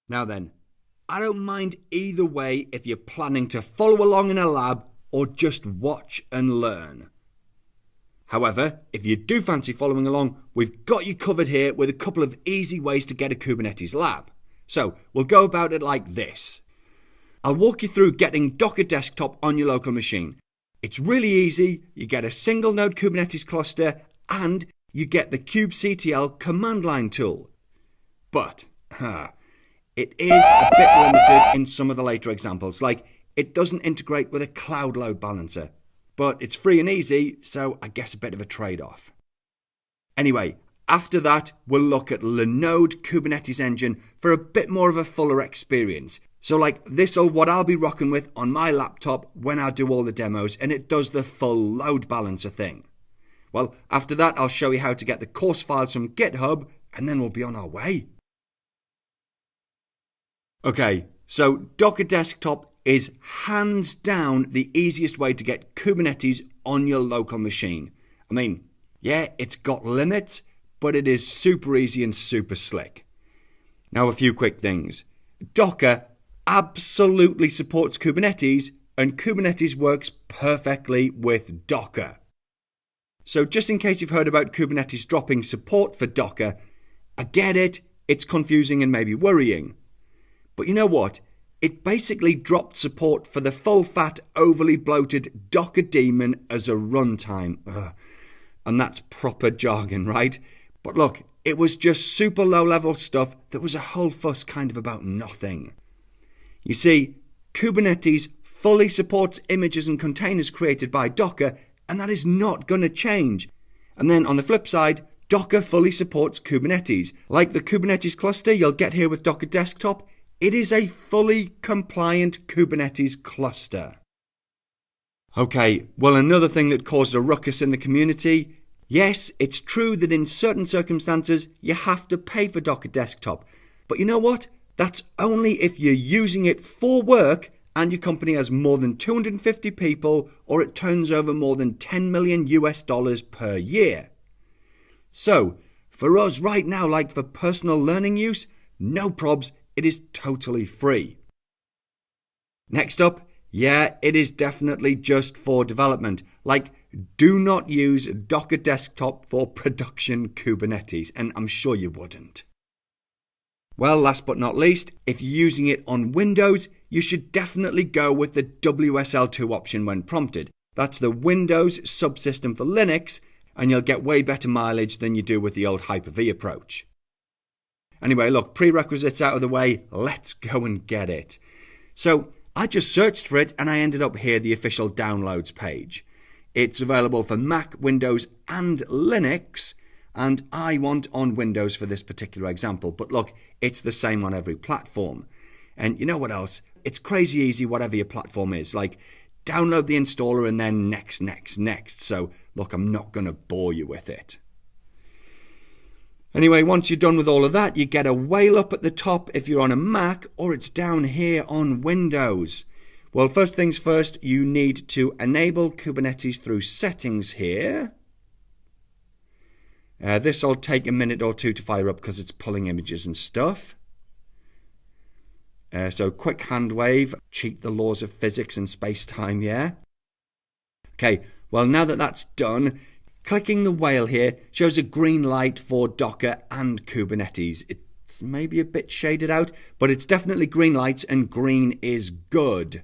Now then, I don't mind either way if you're planning to follow along in a lab or just watch and learn. However, if you do fancy following along, we've got you covered here with a couple of easy ways to get a Kubernetes lab. So we'll go about it like this. I'll walk you through getting Docker Desktop on your local machine. It's really easy. You get a single node Kubernetes cluster and you get the kubectl command line tool. But it is a bit limited in some of the later examples, like it doesn't integrate with a cloud load balancer. But it's free and easy, so I guess a bit of a trade-off. Anyway, after that, we'll look at Linode Kubernetes Engine for a bit more of a fuller experience. So like this'll what I'll be rocking with on my laptop when I do all the demos, and it does the full load balancer thing. Well, after that, I'll show you how to get the course files from GitHub, and then we'll be on our way. Okay, so Docker Desktop is hands down the easiest way to get Kubernetes on your local machine. I mean, yeah, it's got limits, but it is super easy and super slick. Now, a few quick things. Docker absolutely supports Kubernetes, and Kubernetes works perfectly with Docker. So just in case you've heard about Kubernetes dropping support for Docker, I get it, it's confusing and maybe worrying. But you know what? It basically dropped support for the full-fat, overly bloated Docker daemon as a runtime. And that's proper jargon, right? But look, it was just super low-level stuff that was a whole fuss kind of about nothing. You see, Kubernetes fully supports images and containers created by Docker, and that is not going to change. And then on the flip side, Docker fully supports Kubernetes. Like the Kubernetes cluster you'll get here with Docker Desktop, it is a fully compliant Kubernetes cluster. Okay, well, another thing that caused a ruckus in the community, yes, it's true that in certain circumstances you have to pay for Docker Desktop. But you know what? That's only if you're using it for work and your company has more than 250 people or it turns over more than $10 million per year. So, for us right now, like for personal learning use, no probs, it is totally free. Next up, yeah, it is definitely just for development. Like, do not use Docker Desktop for production Kubernetes, and I'm sure you wouldn't. Well, last but not least, if you're using it on Windows, you should definitely go with the WSL2 option when prompted. That's the Windows subsystem for Linux, and you'll get way better mileage than you do with the old Hyper-V approach. Anyway, look, prerequisites out of the way, let's go and get it. So, I just searched for it and I ended up here, the official downloads page. It's available for Mac, Windows and Linux, and I want on Windows for this particular example. But look, it's the same on every platform. And you know what else? It's crazy easy whatever your platform is. Like, download the installer and then next. So, look, I'm not going to bore you with it. Anyway, once you're done with all of that, you get a whale up at the top if you're on a Mac, or it's down here on Windows. Well, first things first, you need to enable Kubernetes through settings here. This will take a minute or two to fire up because it's pulling images and stuff. So quick hand wave, cheat the laws of physics and space-time, yeah? Okay, well, now that that's done, clicking the whale here shows a green light for Docker and Kubernetes. It's maybe a bit shaded out, but it's definitely green lights and green is good.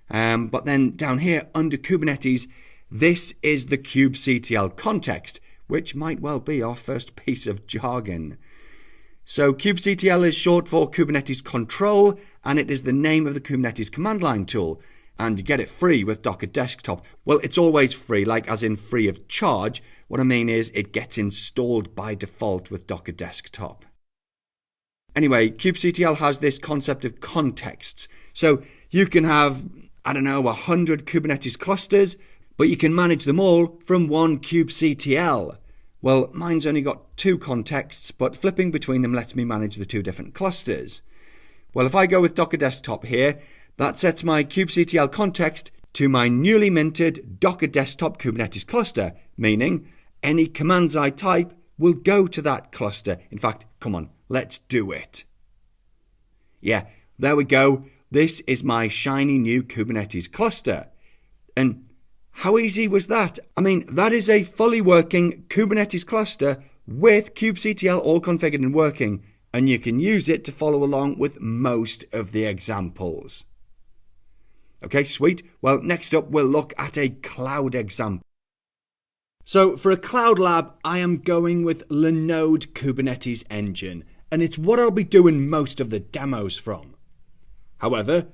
But then down here under Kubernetes, this is the kubectl context, which might well be our first piece of jargon. So kubectl is short for Kubernetes control, and it is the name of the Kubernetes command line tool. And you get it free with Docker Desktop. Well, it's always free, like as in free of charge. What I mean is it gets installed by default with Docker Desktop. Anyway, kubectl has this concept of contexts. So you can have, 100 Kubernetes clusters, but you can manage them all from one kubectl. Well, mine's only got 2 contexts, but flipping between them lets me manage the 2 different clusters. Well, if I go with Docker Desktop here, that sets my kubectl context to my newly minted Docker Desktop Kubernetes cluster, meaning any commands I type will go to that cluster. In fact, come on, let's do it. Yeah, there we go. This is my shiny new Kubernetes cluster. And how easy was that? I mean, that is a fully working Kubernetes cluster with kubectl all configured and working, and you can use it to follow along with most of the examples. Okay, sweet. Well, next up we'll look at a cloud example. So for a cloud lab, I am going with Linode Kubernetes Engine, and it's what I'll be doing most of the demos from. However,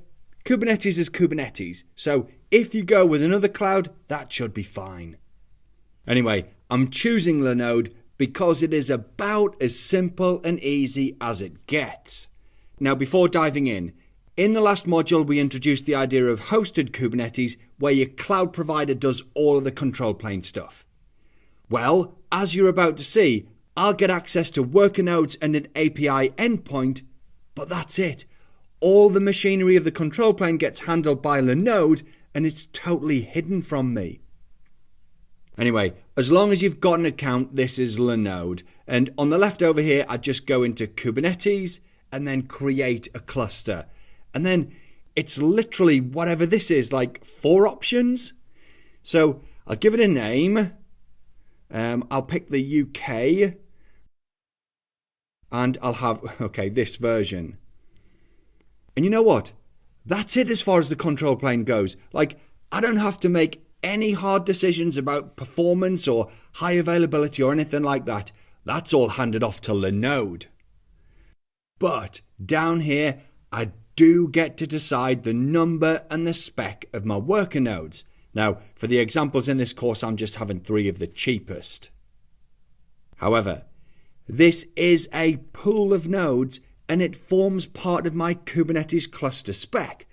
Kubernetes is Kubernetes, so if you go with another cloud, that should be fine. Anyway, I'm choosing Linode because it is about as simple and easy as it gets. Now, before diving in the last module we introduced the idea of hosted Kubernetes, where your cloud provider does all of the control plane stuff. Well, as you're about to see, I'll get access to worker nodes and an API endpoint, but that's it. All the machinery of the control plane gets handled by Linode, and it's totally hidden from me. Anyway, as long as you've got an account, this is Linode. And on the left over here, I just go into Kubernetes and then create a cluster. And then it's literally whatever this is, like 4 options. So I'll give it a name. I'll pick the UK. And I'll have, this version. And you know what? That's it as far as the control plane goes. Like, I don't have to make any hard decisions about performance or high availability or anything like that. That's all handed off to Linode. But down here, I do get to decide the number and the spec of my worker nodes. Now, for the examples in this course, I'm just having 3 of the cheapest. However, this is a pool of nodes and it forms part of my Kubernetes cluster spec.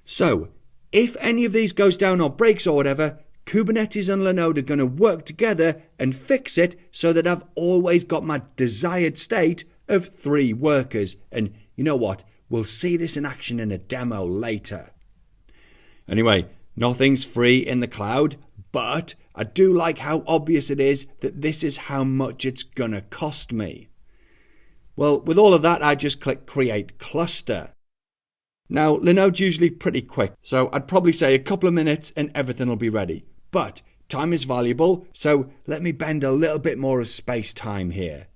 So, if any of these goes down or breaks or whatever, Kubernetes and Linode are going to work together and fix it so that I've always got my desired state of 3 workers. And you know what? We'll see this in action in a demo later. Anyway, nothing's free in the cloud, but I do like how obvious it is that this is how much it's going to cost me. Well, with all of that, I just click Create Cluster. Now, Linode's usually pretty quick, so I'd probably say a couple of minutes and everything will be ready. But time is valuable, so let me bend a little bit more of space-time here.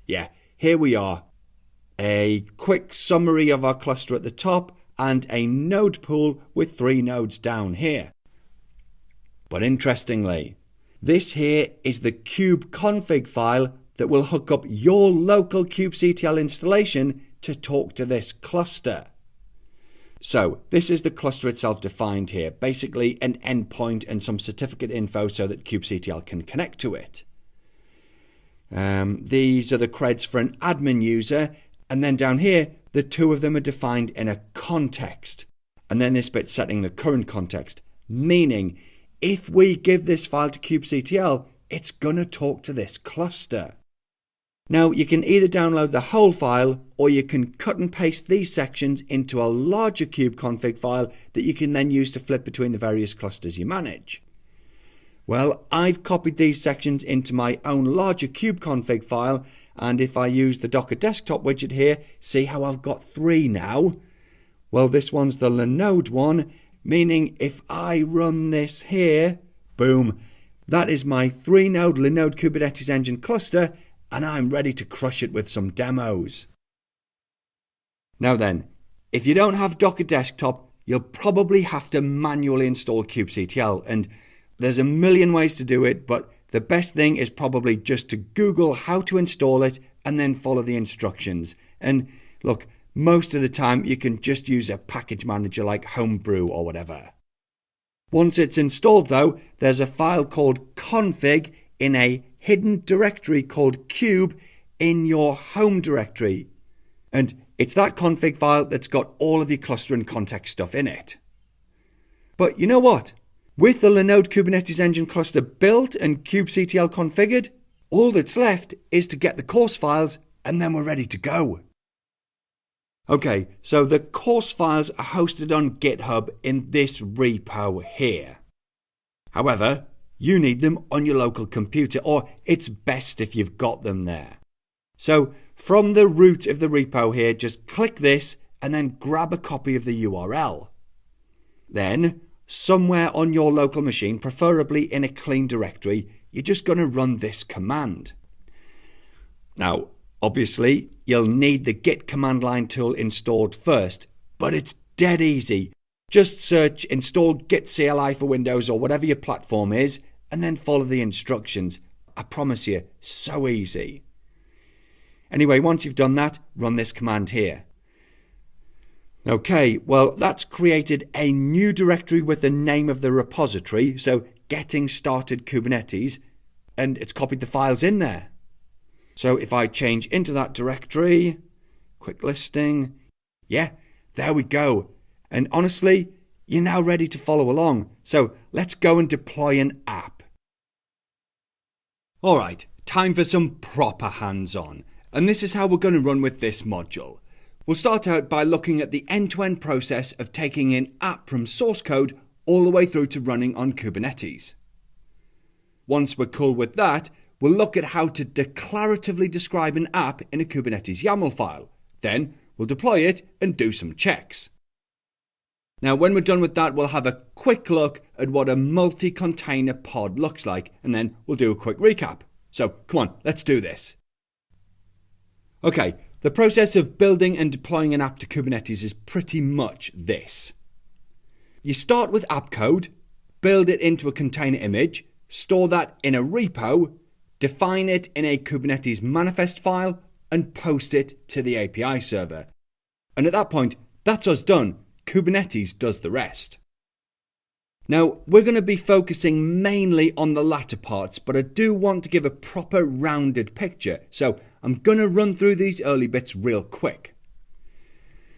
Yeah, here we are. A quick summary of our cluster at the top and a node pool with 3 nodes down here. But interestingly, this here is the kubeconfig file that will hook up your local kubectl installation to talk to this cluster. So this is the cluster itself defined here, basically an endpoint and some certificate info so that kubectl can connect to it. These are the creds for an admin user, and then down here the 2 of them are defined in a context, and then this bit setting the current context, meaning if we give this file to kubectl, it's gonna talk to this cluster. Now you can either download the whole file or you can cut and paste these sections into a larger kubeconfig file that you can then use to flip between the various clusters you manage. Well, I've copied these sections into my own larger kubeconfig file, and if I use the Docker desktop widget here, see how I've got 3 now? Well, this one's the Linode one, meaning if I run this here, boom, that is my 3-node Linode Kubernetes Engine cluster, and I'm ready to crush it with some demos. Now then, if you don't have Docker Desktop, you'll probably have to manually install kubectl, and there's a million ways to do it, but the best thing is probably just to Google how to install it and then follow the instructions. And look, most of the time you can just use a package manager like Homebrew or whatever. Once it's installed though, there's a file called config in a hidden directory called kube in your home directory. And it's that config file that's got all of your cluster and context stuff in it. But you know what? With the Linode Kubernetes Engine cluster built and kubectl configured, all that's left is to get the course files and then we're ready to go. Okay, so the course files are hosted on GitHub in this repo here. However, you need them on your local computer, or it's best if you've got them there. So from the root of the repo here, just click this and then grab a copy of the URL. Then, somewhere on your local machine, preferably in a clean directory, you're just going to run this command. Now, obviously, you'll need the Git command line tool installed first, but it's dead easy. Just search install Git CLI for Windows or whatever your platform is, and then follow the instructions. I promise you, so easy. Anyway, once you've done that, run this command here. Okay, well, that's created a new directory with the name of the repository, so Getting Started Kubernetes, and it's copied the files in there. So if I change into that directory, quick listing, yeah, there we go. And honestly, you're now ready to follow along. So let's go and deploy an app. Alright, time for some proper hands-on. And this is how we're going to run with this module. We'll start out by looking at the end-to-end process of taking an app from source code all the way through to running on Kubernetes. Once we're cool with that, we'll look at how to declaratively describe an app in a Kubernetes YAML file. Then we'll deploy it and do some checks. Now, when we're done with that, we'll have a quick look at what a multi-container pod looks like, and then we'll do a quick recap. So, come on, let's do this. Okay, the process of building and deploying an app to Kubernetes is pretty much this. You start with app code, build it into a container image, store that in a repo, define it in a Kubernetes manifest file, and post it to the API server. And at that point, that's us done. Kubernetes does the rest. Now, we're going to be focusing mainly on the latter parts, but I do want to give a proper rounded picture, so I'm going to run through these early bits real quick.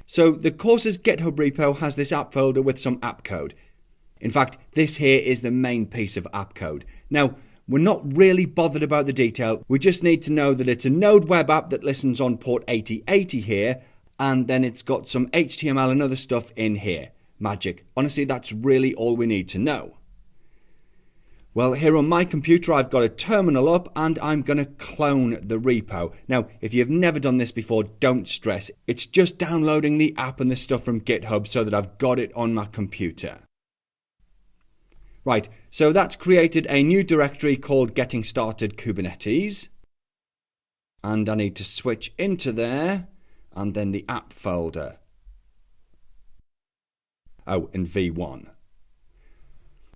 So the course's GitHub repo has this app folder with some app code. In fact, this here is the main piece of app code. Now, we're not really bothered about the detail, we just need to know that it's a Node web app that listens on port 8080 here, and then it's got some HTML and other stuff in here. Magic. Honestly, that's really all we need to know. Well, here on my computer, I've got a terminal up and I'm going to clone the repo. Now, if you've never done this before, don't stress. It's just downloading the app and the stuff from GitHub so that I've got it on my computer. Right, so that's created a new directory called Getting Started Kubernetes. And I need to switch into there. And then the app folder. Oh, and V1.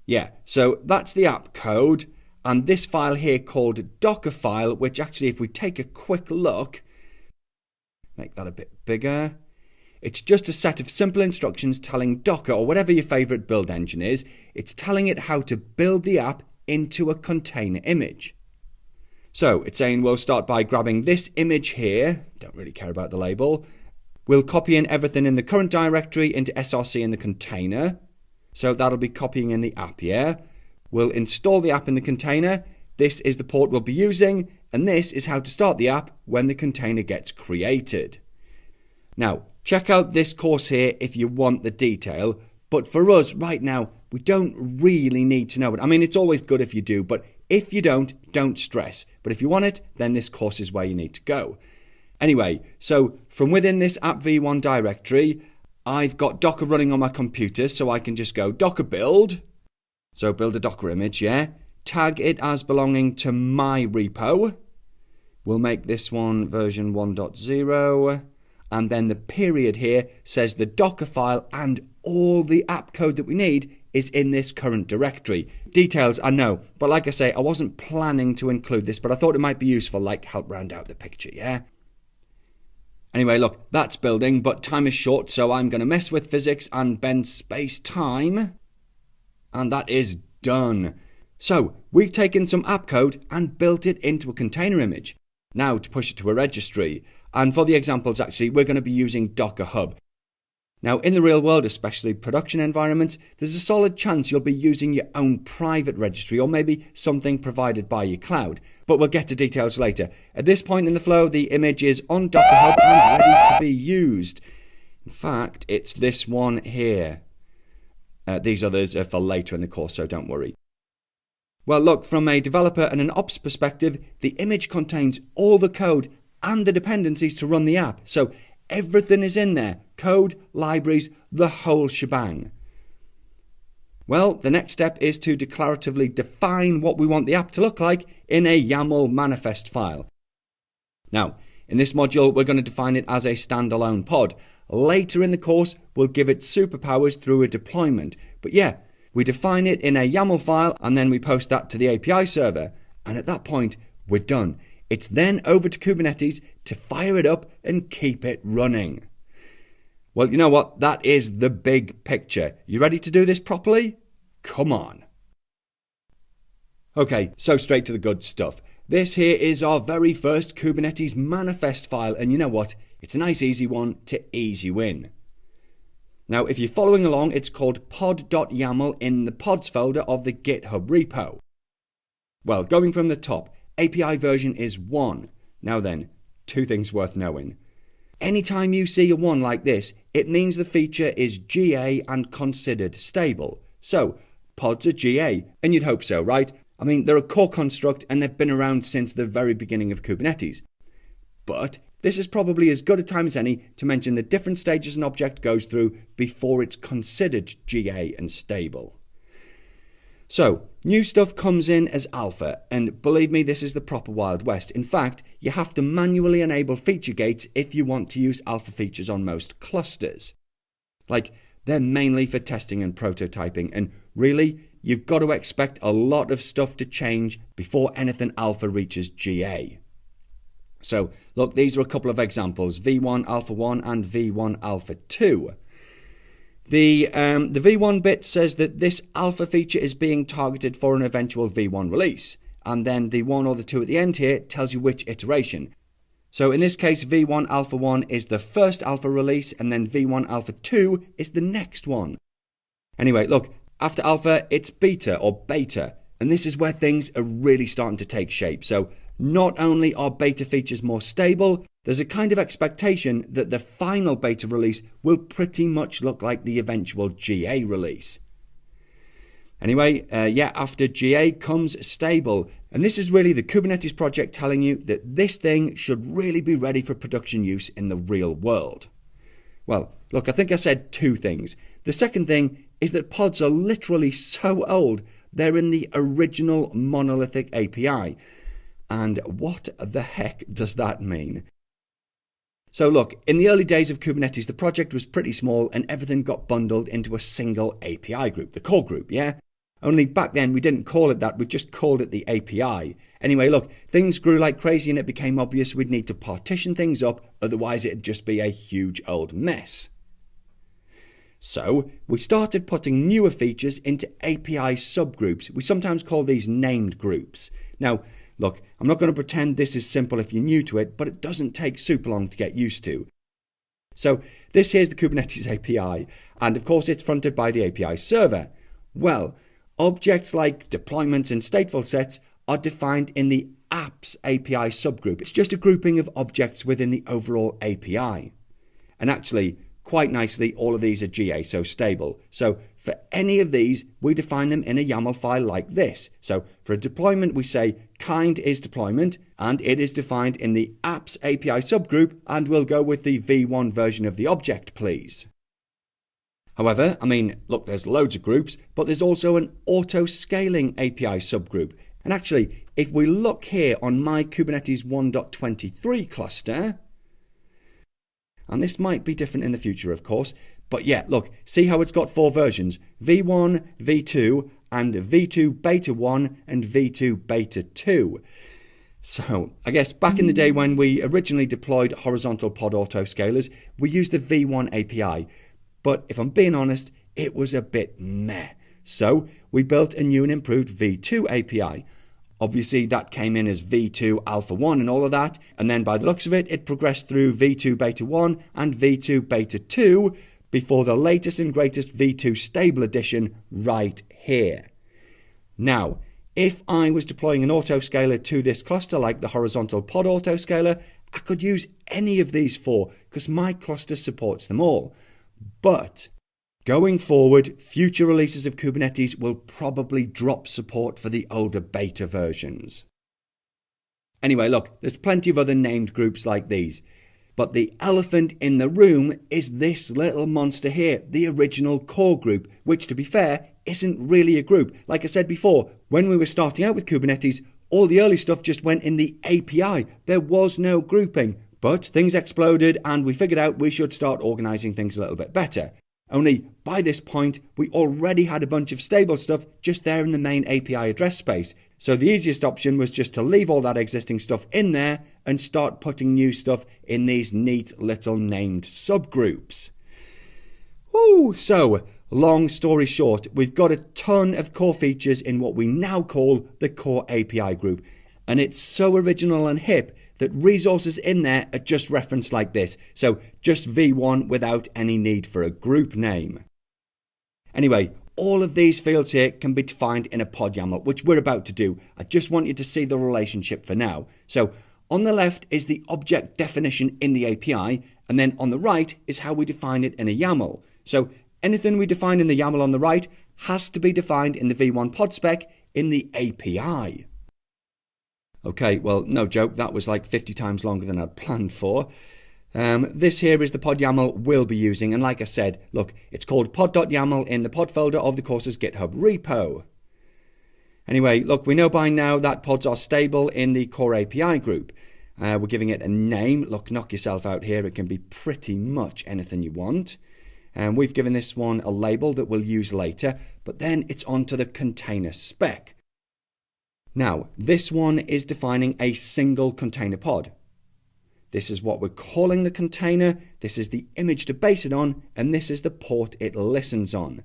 Yeah, so that's the app code, and this file here called Docker file, which actually if we take a quick look, make that a bit bigger, it's just a set of simple instructions telling Docker, or whatever your favorite build engine is, it's telling it how to build the app into a container image. So it's saying we'll start by grabbing this image here, don't really care about the label, we'll copy in everything in the current directory into src in the container, so that'll be copying in the app, yeah? We'll install the app in the container, this is the port we'll be using, and this is how to start the app when the container gets created. Now, check out this course here if you want the detail, but for us right now, we don't really need to know it. I mean, it's always good if you do, but if you don't stress. But if you want it, then this course is where you need to go. Anyway, so from within this app v1 directory, I've got Docker running on my computer, so I can just go Docker build. So build a Docker image, yeah. Tag it as belonging to my repo. We'll make this one version 1.0. And then the period here says the Docker file and all the app code that we need is in this current directory. Details, I know, but like I say, I wasn't planning to include this, but I thought it might be useful, like help round out the picture, yeah? Anyway, look, that's building, but time is short, so I'm going to mess with physics and bend space-time. And that is done. So, we've taken some app code and built it into a container image. Now to push it to a registry. And for the examples, actually, we're going to be using Docker Hub. Now, in the real world, especially production environments, there's a solid chance you'll be using your own private registry or maybe something provided by your cloud. But we'll get to details later. At this point in the flow, the image is on Docker Hub and ready to be used. In fact, it's this one here. These others are for later in the course, so don't worry. Well, look, from a developer and an ops perspective, the image contains all the code and the dependencies to run the app. So everything is in there. code, libraries, the whole shebang. Well, the next step is to declaratively define what we want the app to look like in a YAML manifest file. Now, in this module, we're going to define it as a standalone pod. Later in the course, we'll give it superpowers through a deployment. But yeah, we define it in a YAML file and then we post that to the API server. And at that point, we're done. It's then over to Kubernetes to fire it up and keep it running. Well, you know what? That is the big picture. You ready to do this properly? Come on. Okay, so straight to the good stuff. This here is our very first Kubernetes manifest file, and you know what? It's a nice easy one to ease you in. Now, if you're following along, it's called pod.yaml in the pods folder of the GitHub repo. Well, going from the top, API version is 1. Now then, 2 things worth knowing. Anytime you see a 1 like this, it means the feature is GA and considered stable. So, pods are GA, and you'd hope so, right? I mean, they're a core construct and they've been around since the very beginning of Kubernetes. But this is probably as good a time as any to mention the different stages an object goes through before it's considered GA and stable. So, new stuff comes in as alpha, and believe me, this is the proper Wild West. In fact, you have to manually enable feature gates if you want to use alpha features on most clusters. Like, they're mainly for testing and prototyping, and really, you've got to expect a lot of stuff to change before anything alpha reaches GA. So, look, these are a couple of examples, v1 alpha 1 and v1 alpha 2. The v1 bit says that this alpha feature is being targeted for an eventual v1 release, and then the 1 or the 2 at the end here tells you which iteration. So in this case, v1 alpha 1 is the first alpha release, and then v1 alpha 2 is the next one. Anyway, look, after alpha, it's beta or beta, and this is where things are really starting to take shape. So not only are beta features more stable, there's a kind of expectation that the final beta release will pretty much look like the eventual GA release. Anyway, after GA comes stable, and this is really the Kubernetes project telling you that this thing should really be ready for production use in the real world. Well, look, I think I said 2 things. The second thing is that pods are literally so old, they're in the original monolithic API. And what the heck does that mean? So look, in the early days of Kubernetes, the project was pretty small and everything got bundled into a single API group, the core group, yeah? Only back then we didn't call it that, we just called it the API. Anyway, look, things grew like crazy and it became obvious we'd need to partition things up, otherwise it'd just be a huge old mess. So we started putting newer features into API subgroups. We sometimes call these named groups. Now, look, I'm not going to pretend this is simple if you're new to it, but it doesn't take super long to get used to. So this here's the Kubernetes API, and of course it's fronted by the API server. Well, objects like deployments and stateful sets are defined in the apps API subgroup. It's just a grouping of objects within the overall API. And actually, quite nicely, all of these are GA, so stable. So for any of these, we define them in a YAML file like this. So for a deployment, we say kind is deployment, and it is defined in the apps API subgroup, and we'll go with the v1 version of the object, please. However, I mean, look, there's loads of groups, but there's also an auto-scaling API subgroup. And actually, if we look here on my Kubernetes 1.23 cluster, and this might be different in the future, of course, but yeah, look, see how it's got 4 versions, v1, v2, and v2 beta 1 and v2 beta 2. So I guess back in the day when we originally deployed horizontal pod autoscalers, we used the v1 API. But if I'm being honest, it was a bit meh. So we built a new and improved v2 API. Obviously that came in as v2 alpha 1 and all of that, and then by the looks of it, it progressed through v2 beta 1 and v2 beta 2 before the latest and greatest v2 stable edition right here. Now, if I was deploying an autoscaler to this cluster like the horizontal pod autoscaler, I could use any of these 4 because my cluster supports them all. But going forward, future releases of Kubernetes will probably drop support for the older beta versions. Anyway, look, there's plenty of other named groups like these. But the elephant in the room is this little monster here, the original core group, which to be fair isn't really a group. Like I said before, when we were starting out with Kubernetes, all the early stuff just went in the API. There was no grouping. But things exploded and we figured out we should start organizing things a little bit better. Only by this point, we already had a bunch of stable stuff just there in the main API address space. So the easiest option was just to leave all that existing stuff in there and start putting new stuff in these neat little named subgroups. Woo! So, long story short, we've got a ton of core features in what we now call the core API group. And it's so original and hip that resources in there are just referenced like this. So just v1 without any need for a group name. Anyway, all of these fields here can be defined in a pod YAML, which we're about to do. I just want you to see the relationship for now. So on the left is the object definition in the API, and then on the right is how we define it in a YAML. So anything we define in the YAML on the right has to be defined in the v1 pod spec in the API. Okay, well, no joke, that was like 50 times longer than I'd planned for. This here is the pod YAML we'll be using, and like I said, look, it's called pod.yaml in the pod folder of the course's GitHub repo. Anyway, look, we know by now that pods are stable in the core API group. We're giving it a name. Look, knock yourself out here. It can be pretty much anything you want. And we've given this one a label that we'll use later, but then it's on to the container spec. Now, this one is defining a single container pod. This is what we're calling the container, this is the image to base it on, and this is the port it listens on.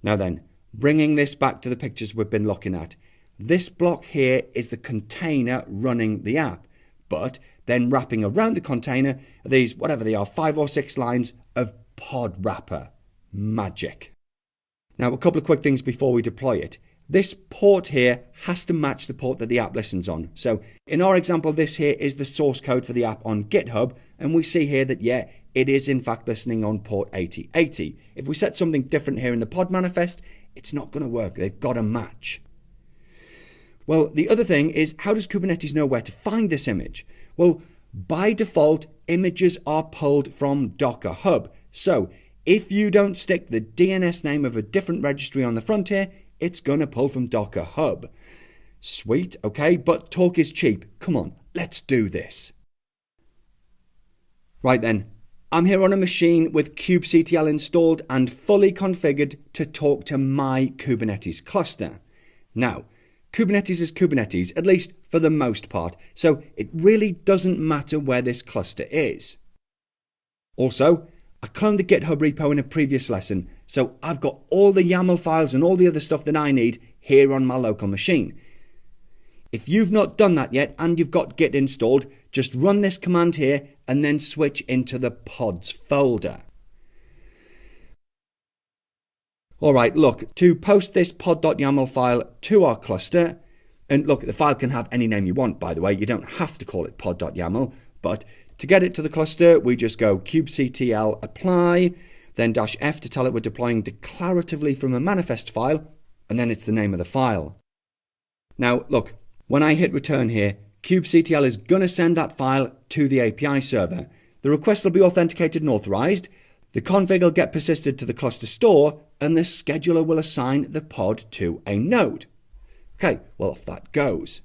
Now then, bringing this back to the pictures we've been looking at, this block here is the container running the app, but then wrapping around the container are these, whatever they are, 5 or 6 lines of pod wrapper. Magic. Now, a couple of quick things before we deploy it. This port here has to match the port that the app listens on. So in our example, this here is the source code for the app on GitHub, and we see here that, yeah, it is in fact listening on port 8080. If we set something different here in the pod manifest, it's not going to work. They've got to match. Well, the other thing is, how does Kubernetes know where to find this image? Well, by default, images are pulled from Docker Hub. So if you don't stick the DNS name of a different registry on the front here, it's going to pull from Docker Hub. Sweet, okay, but talk is cheap. Come on, let's do this. Right then, I'm here on a machine with kubectl installed and fully configured to talk to my Kubernetes cluster. Now, Kubernetes is Kubernetes, at least for the most part, so it really doesn't matter where this cluster is. Also, I cloned the GitHub repo in a previous lesson, so I've got all the YAML files and all the other stuff that I need here on my local machine. If you've not done that yet and you've got Git installed, just run this command here and then switch into the pods folder. Alright, look, to post this pod.yaml file to our cluster, and look, the file can have any name you want, by the way, you don't have to call it pod.yaml, but to get it to the cluster, we just go kubectl apply, then -f to tell it we're deploying declaratively from a manifest file, and then it's the name of the file. Now, look, when I hit return here, kubectl is going to send that file to the API server. The request will be authenticated and authorized, the config will get persisted to the cluster store, and the scheduler will assign the pod to a node. Okay, well, off that goes.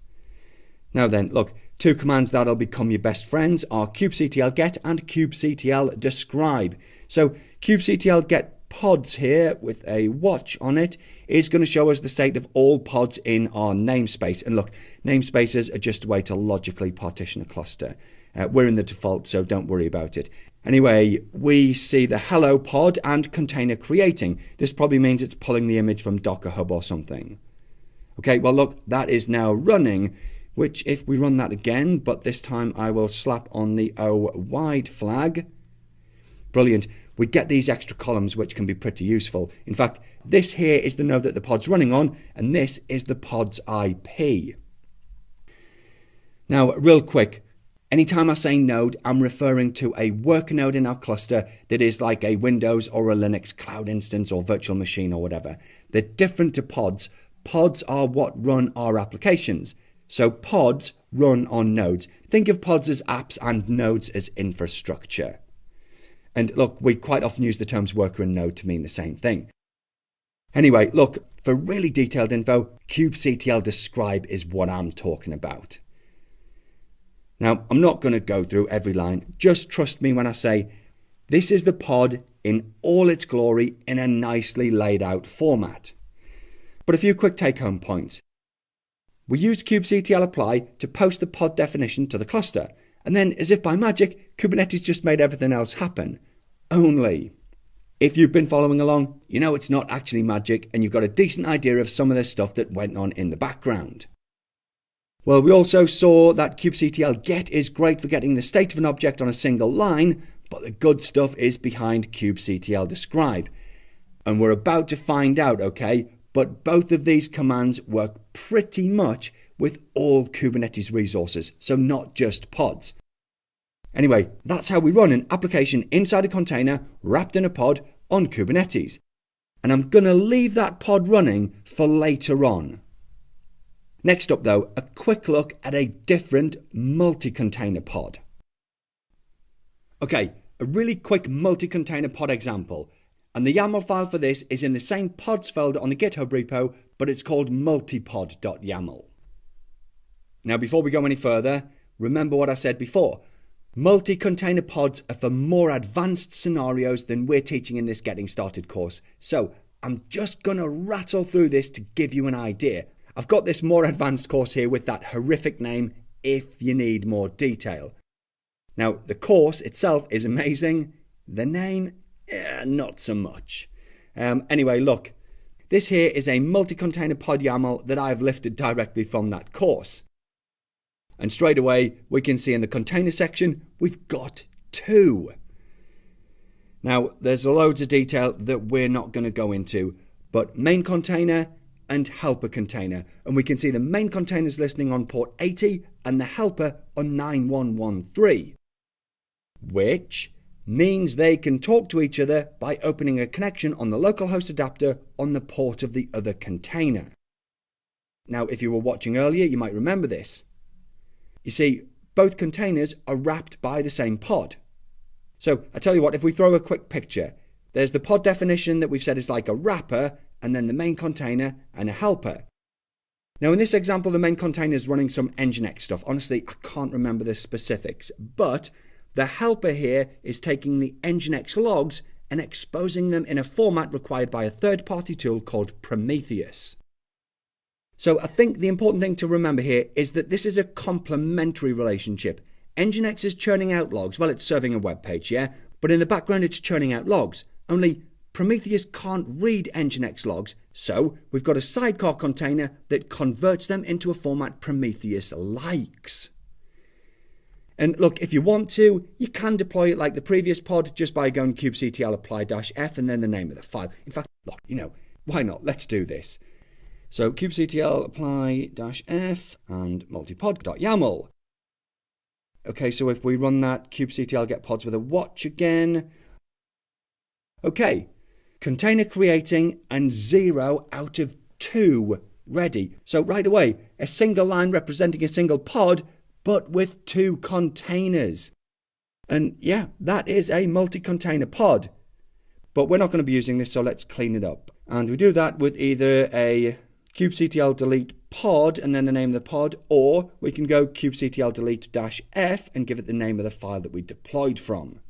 Now then, look, 2 commands that'll become your best friends are kubectl get and kubectl describe. So kubectl get pods here with a watch on it is going to show us the state of all pods in our namespace. And look, namespaces are just a way to logically partition a cluster. We're in the default, so don't worry about it. Anyway, we see the hello pod and container creating. This probably means it's pulling the image from Docker Hub or something. Okay, well look, that is now running, which if we run that again, but this time I will slap on the O wide flag. Brilliant. We get these extra columns which can be pretty useful. In fact, this here is the node that the pod's running on, and this is the pod's IP. Now, real quick, anytime I say node, I'm referring to a worker node in our cluster that is like a Windows or a Linux cloud instance or virtual machine or whatever. They're different to pods. Pods are what run our applications. So pods run on nodes. Think of pods as apps and nodes as infrastructure. And look, we quite often use the terms worker and node to mean the same thing. Anyway, look, for really detailed info, kubectl describe is what I'm talking about. Now, I'm not going to go through every line. Just trust me when I say this is the pod in all its glory in a nicely laid out format. But a few quick take-home points. We use kubectl apply to post the pod definition to the cluster, and then, as if by magic, Kubernetes just made everything else happen. Only, if you've been following along, you know it's not actually magic, and you've got a decent idea of some of the stuff that went on in the background. Well, we also saw that kubectl get is great for getting the state of an object on a single line, but the good stuff is behind kubectl describe. And we're about to find out, okay? But both of these commands work pretty much with all Kubernetes resources, so not just pods. Anyway, that's how we run an application inside a container wrapped in a pod on Kubernetes. And I'm going to leave that pod running for later on. Next up though, a quick look at a different multi-container pod. Okay, a really quick multi-container pod example. And the YAML file for this is in the same pods folder on the GitHub repo, but it's called multipod.yaml. Now before we go any further, remember what I said before. Multi-container pods are for more advanced scenarios than we're teaching in this Getting Started course. So I'm just going to rattle through this to give you an idea. I've got this more advanced course here with that horrific name if you need more detail. Now the course itself is amazing. The name, not so much. Anyway, look. This here is a multi-container pod YAML that I've lifted directly from that course. And straight away, we can see in the container section, we've got two. Now, there's loads of detail that we're not going to go into, but main container and helper container. And we can see the main container is listening on port 80 and the helper on 9113, which means they can talk to each other by opening a connection on the localhost adapter on the port of the other container. Now, if you were watching earlier, you might remember this. You see, both containers are wrapped by the same pod. So, I tell you what, if we throw a quick picture, there's the pod definition that we've said is like a wrapper, and then the main container and a helper. Now, in this example, the main container is running some Nginx stuff. Honestly, I can't remember the specifics, but the helper here is taking the Nginx logs and exposing them in a format required by a third-party tool called Prometheus. So I think the important thing to remember here is that this is a complementary relationship. Nginx is churning out logs. Well, it's serving a web page, yeah? But in the background, it's churning out logs. Only Prometheus can't read Nginx logs, so we've got a sidecar container that converts them into a format Prometheus likes. And look, if you want to, you can deploy it like the previous pod just by going kubectl apply-f and then the name of the file. In fact, look, why not? Let's do this. So kubectl apply-f and multipod.yaml. Okay, so if we run that, kubectl get pods with a watch again. Okay, container creating and 0 out of 2 ready. So right away, a single line representing a single pod, but with 2 containers. And yeah, that is a multi-container pod. But we're not going to be using this, so let's clean it up. And we do that with either a kubectl delete pod and then the name of the pod, or we can go kubectl delete -f and give it the name of the file that we deployed from.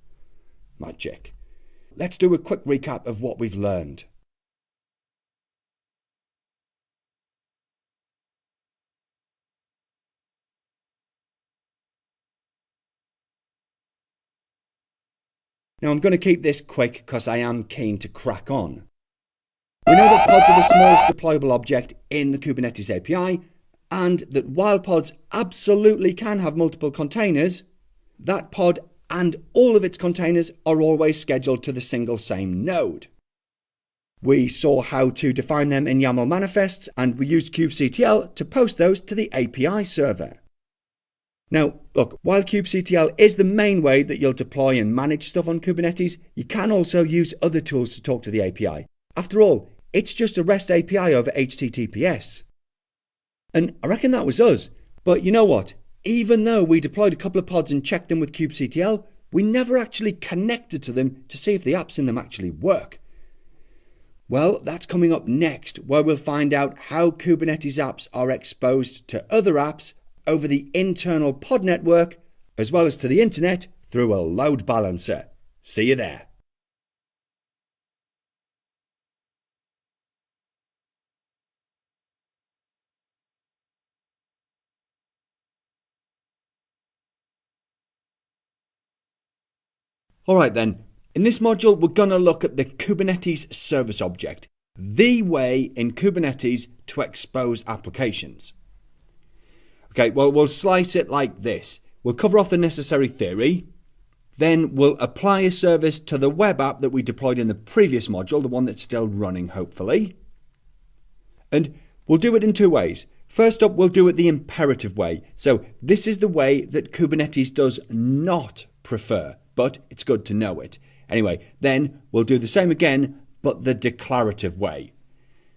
Magic. Let's do a quick recap of what we've learned. Now I'm going to keep this quick because I am keen to crack on. We know that pods are the smallest deployable object in the Kubernetes API, and that while pods absolutely can have multiple containers, that pod and all of its containers are always scheduled to the single same node. We saw how to define them in YAML manifests, and we used kubectl to post those to the API server. Now, look, while kubectl is the main way that you'll deploy and manage stuff on Kubernetes, you can also use other tools to talk to the API. After all, it's just a REST API over HTTPS. And I reckon that was us. But you know what? Even though we deployed a couple of pods and checked them with kubectl, we never actually connected to them to see if the apps in them actually work. Well, that's coming up next, where we'll find out how Kubernetes apps are exposed to other apps over the internal pod network, as well as to the internet through a load balancer. See you there. Alright then, in this module we're going to look at the Kubernetes service object, the way in Kubernetes to expose applications. Okay, well we'll slice it like this. We'll cover off the necessary theory, then we'll apply a service to the web app that we deployed in the previous module, the one that's still running hopefully. And we'll do it in two ways. First up, we'll do it the imperative way. So this is the way that Kubernetes does not prefer, but it's good to know it. Anyway, then we'll do the same again, but the declarative way.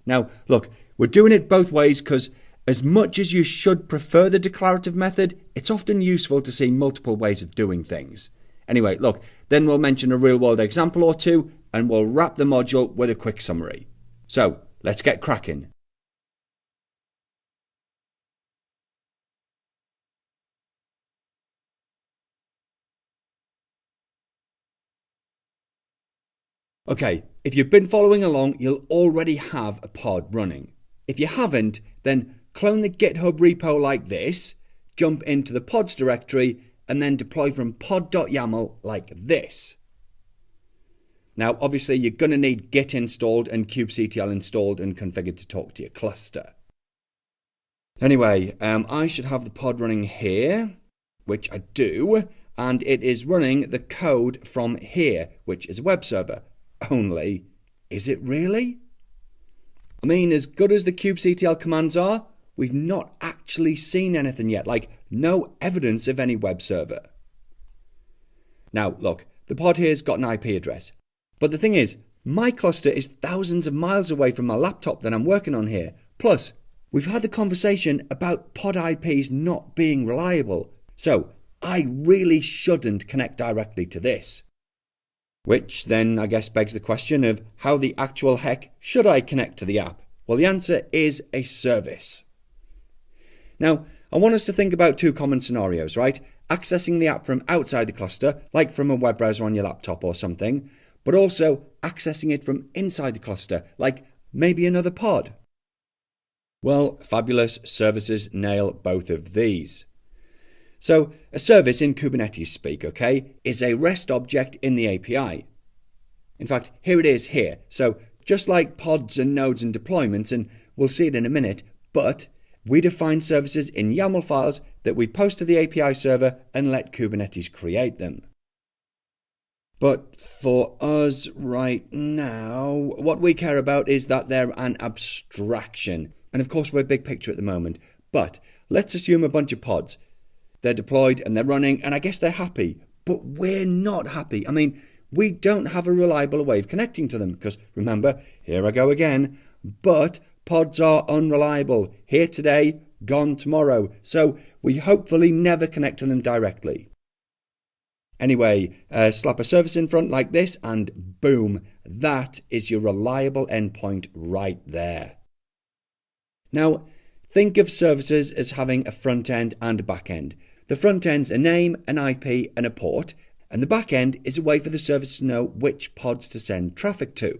Now, look, we're doing it both ways because as much as you should prefer the declarative method, it's often useful to see multiple ways of doing things. Anyway, look, then we'll mention a real-world example or two, and we'll wrap the module with a quick summary. So, let's get cracking. Okay, if you've been following along, you'll already have a pod running. If you haven't, then clone the GitHub repo like this, jump into the pods directory, and then deploy from pod.yaml like this. Now, obviously, you're going to need Git installed and kubectl installed and configured to talk to your cluster. Anyway, I should have the pod running here, which I do, and it is running the code from here, which is a web server. Only, is it really? I mean, as good as the kubectl commands are, we've not actually seen anything yet, like no evidence of any web server. Now, look, the pod here's got an IP address. But the thing is, my cluster is thousands of miles away from my laptop that I'm working on here. Plus, we've had the conversation about pod IPs not being reliable. So, I really shouldn't connect directly to this. Which then, I guess, begs the question of how the actual heck should I connect to the app? Well, the answer is a service. Now, I want us to think about two common scenarios, right? Accessing the app from outside the cluster, like from a web browser on your laptop or something, but also accessing it from inside the cluster, like maybe another pod. Well, fabulous services nail both of these. So, a service in Kubernetes speak, okay, is a REST object in the API. In fact, here it is here. So, just like pods and nodes and deployments, and we'll see it in a minute, but we define services in YAML files that we post to the API server and let Kubernetes create them. But for us right now, what we care about is that they're an abstraction. And of course, we're big picture at the moment. But let's assume a bunch of pods. They're deployed and they're running, and I guess they're happy. But we're not happy. I mean, we don't have a reliable way of connecting to them. Because remember, here I go again. But pods are unreliable. Here today, gone tomorrow. So we hopefully never connect to them directly. Anyway, slap a service in front like this, and boom, that is your reliable endpoint right there. Now, think of services as having a front end and a back end. The front end's a name, an IP, and a port, and the back end is a way for the service to know which pods to send traffic to.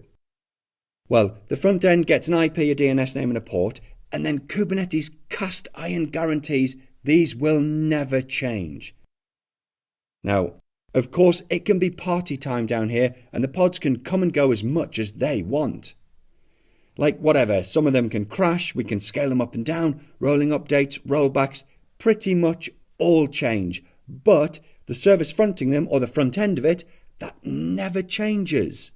Well, the front end gets an IP, a DNS name, and a port, and then Kubernetes cast iron guarantees these will never change. Now, of course, it can be party time down here, and the pods can come and go as much as they want. Like whatever, some of them can crash, we can scale them up and down, rolling updates, rollbacks, pretty much all change. But the service fronting them, or the front end of it, that never changes.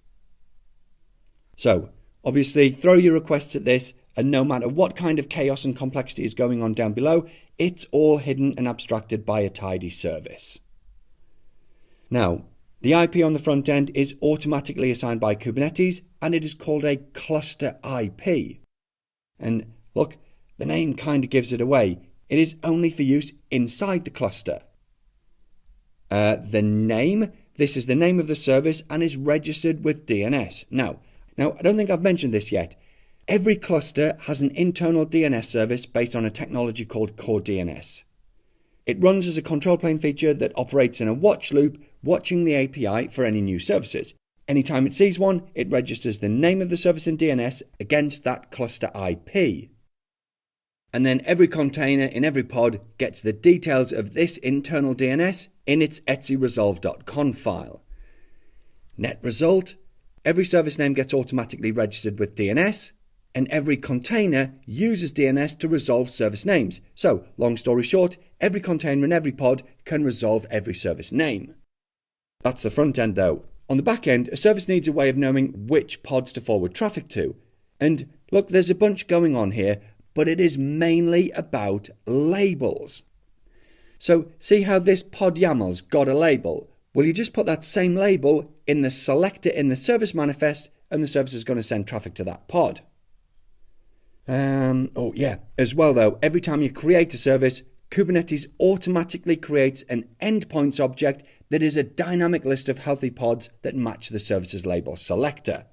So, obviously, throw your requests at this, and no matter what kind of chaos and complexity is going on down below, it's all hidden and abstracted by a tidy service. Now, the IP on the front end is automatically assigned by Kubernetes, and it is called a ClusterIP. And look, the name kind of gives it away. It is only for use inside the cluster. The name, this is the name of the service and is registered with DNS. Now, I don't think I've mentioned this yet. Every cluster has an internal DNS service based on a technology called core DNS. It runs as a control plane feature that operates in a watch loop, watching the API for any new services. Anytime it sees one, it registers the name of the service in DNS against that cluster IP. And then every container in every pod gets the details of this internal DNS in its etcresolve.conf file. Net result, every service name gets automatically registered with DNS, and every container uses DNS to resolve service names. So, long story short, every container in every pod can resolve every service name. That's the front end though. On the back end, a service needs a way of knowing which pods to forward traffic to. And look, there's a bunch going on here, but it is mainly about labels. So, see how this pod YAML's got a label? Well, you just put that same label in the selector in the service manifest, and the service is going to send traffic to that pod. As well though, every time you create a service, Kubernetes automatically creates an endpoints object that is a dynamic list of healthy pods that match the service's label selector.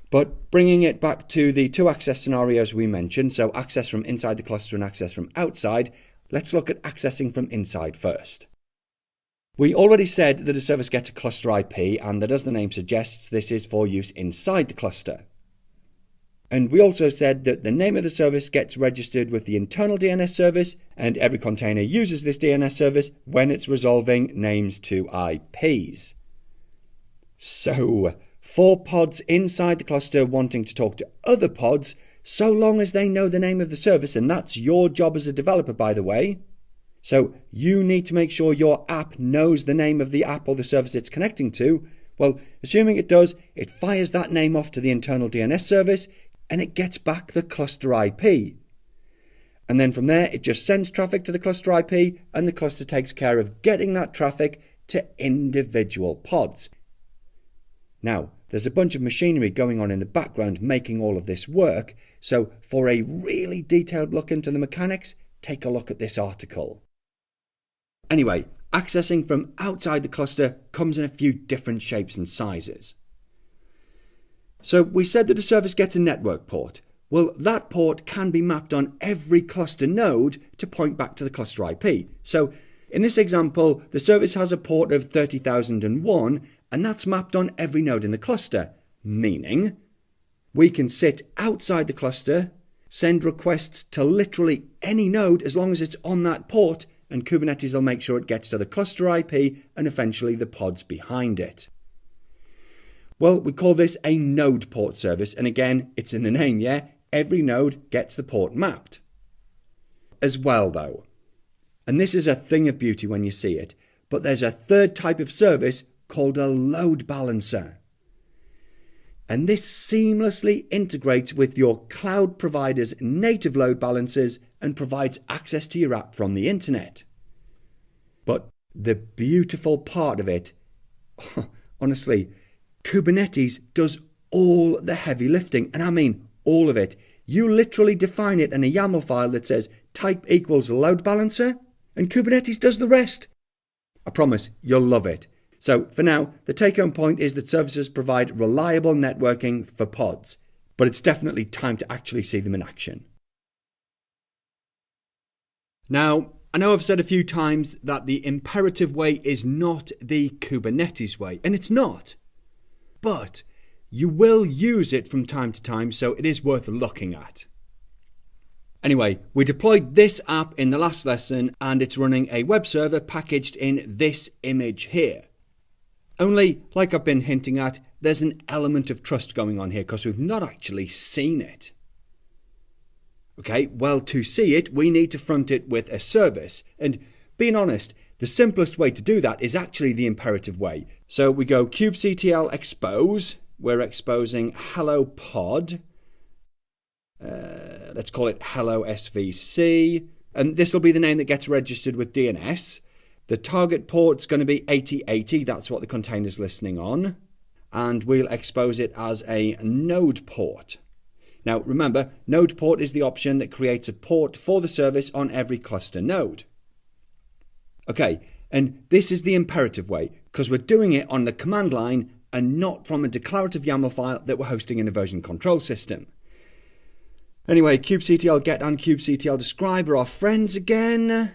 But bringing it back to the two access scenarios we mentioned, so access from inside the cluster and access from outside, let's look at accessing from inside first. We already said that a service gets a cluster IP and that, as the name suggests, this is for use inside the cluster. And we also said that the name of the service gets registered with the internal DNS service, and every container uses this DNS service when it's resolving names to IPs. So, for pods inside the cluster wanting to talk to other pods, so long as they know the name of the service, and that's your job as a developer, by the way. So, you need to make sure your app knows the name of the app or the service it's connecting to. Well, assuming it does, it fires that name off to the internal DNS service, and it gets back the cluster IP. And then from there, it just sends traffic to the cluster IP, and the cluster takes care of getting that traffic to individual pods. Now, there's a bunch of machinery going on in the background making all of this work, so for a really detailed look into the mechanics, take a look at this article. Anyway, accessing from outside the cluster comes in a few different shapes and sizes. So we said that a service gets a network port. Well, that port can be mapped on every cluster node to point back to the cluster IP. So in this example, the service has a port of 30,001, and that's mapped on every node in the cluster, meaning we can sit outside the cluster, send requests to literally any node as long as it's on that port, and Kubernetes will make sure it gets to the cluster IP and eventually the pods behind it. Well, we call this a NodePort service, and again, it's in the name, yeah? Every node gets the port mapped. As well, though, and this is a thing of beauty when you see it, but there's a third type of service called a load balancer. And this seamlessly integrates with your cloud provider's native load balancers and provides access to your app from the internet. But the beautiful part of it, honestly, Kubernetes does all the heavy lifting, and I mean all of it. You literally define it in a YAML file that says type equals load balancer, and Kubernetes does the rest. I promise you'll love it. So for now, the take-home point is that services provide reliable networking for pods, but it's definitely time to actually see them in action. Now, I know I've said a few times that the imperative way is not the Kubernetes way, and it's not. But you will use it from time to time, so it is worth looking at. Anyway, we deployed this app in the last lesson, and it's running a web server packaged in this image here. Only, like I've been hinting at, there's an element of trust going on here because we've not actually seen it. Okay, well, to see it, we need to front it with a service. And being honest, the simplest way to do that is actually the imperative way. So we go kubectl expose. We're exposing hello pod. Let's call it hello svc. And this will be the name that gets registered with DNS. The target port's going to be 8080. That's what the container's listening on. And we'll expose it as a NodePort. Now remember, NodePort is the option that creates a port for the service on every cluster node. Okay, and this is the imperative way, because we're doing it on the command line and not from a declarative YAML file that we're hosting in a version control system. Anyway, kubectl get and kubectl describe are our friends again.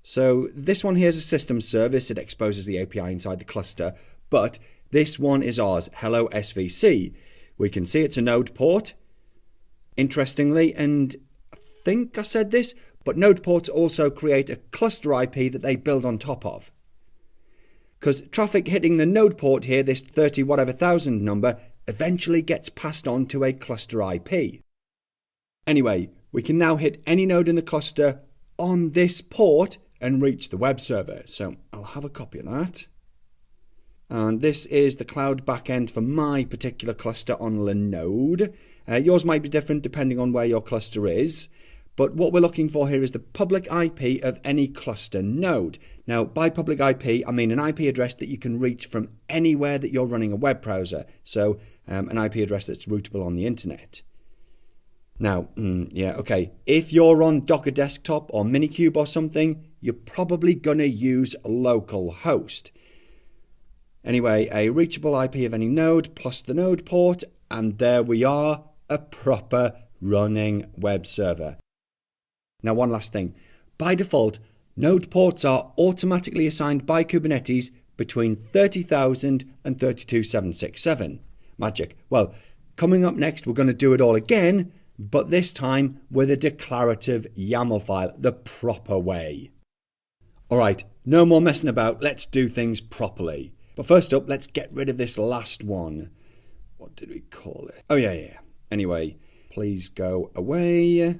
So this one here is a system service. It exposes the API inside the cluster, but this one is ours, hello SVC. We can see it's a NodePort. Interestingly, and I think I said this, but NodePorts also create a ClusterIP that they build on top of. Because traffic hitting the NodePort here, this 30 whatever thousand number, eventually gets passed on to a ClusterIP. Anyway, we can now hit any node in the cluster on this port and reach the web server. So I'll have a copy of that. And this is the cloud backend for my particular cluster on Linode. Yours might be different depending on where your cluster is. But what we're looking for here is the public IP of any cluster node. Now, by public IP, I mean an IP address that you can reach from anywhere that you're running a web browser. So an IP address that's routable on the internet. Now, yeah, okay, if you're on Docker Desktop or Minikube or something, you're probably going to use localhost. Anyway, a reachable IP of any node plus the node port, and there we are, a proper running web server. Now, one last thing. By default, node ports are automatically assigned by Kubernetes between 30,000 and 32,767. Magic. Well, coming up next, we're going to do it all again, but this time with a declarative YAML file, the proper way. Alright, no more messing about, let's do things properly. But first up, let's get rid of this last one. What did we call it? Oh yeah. Anyway, please go away.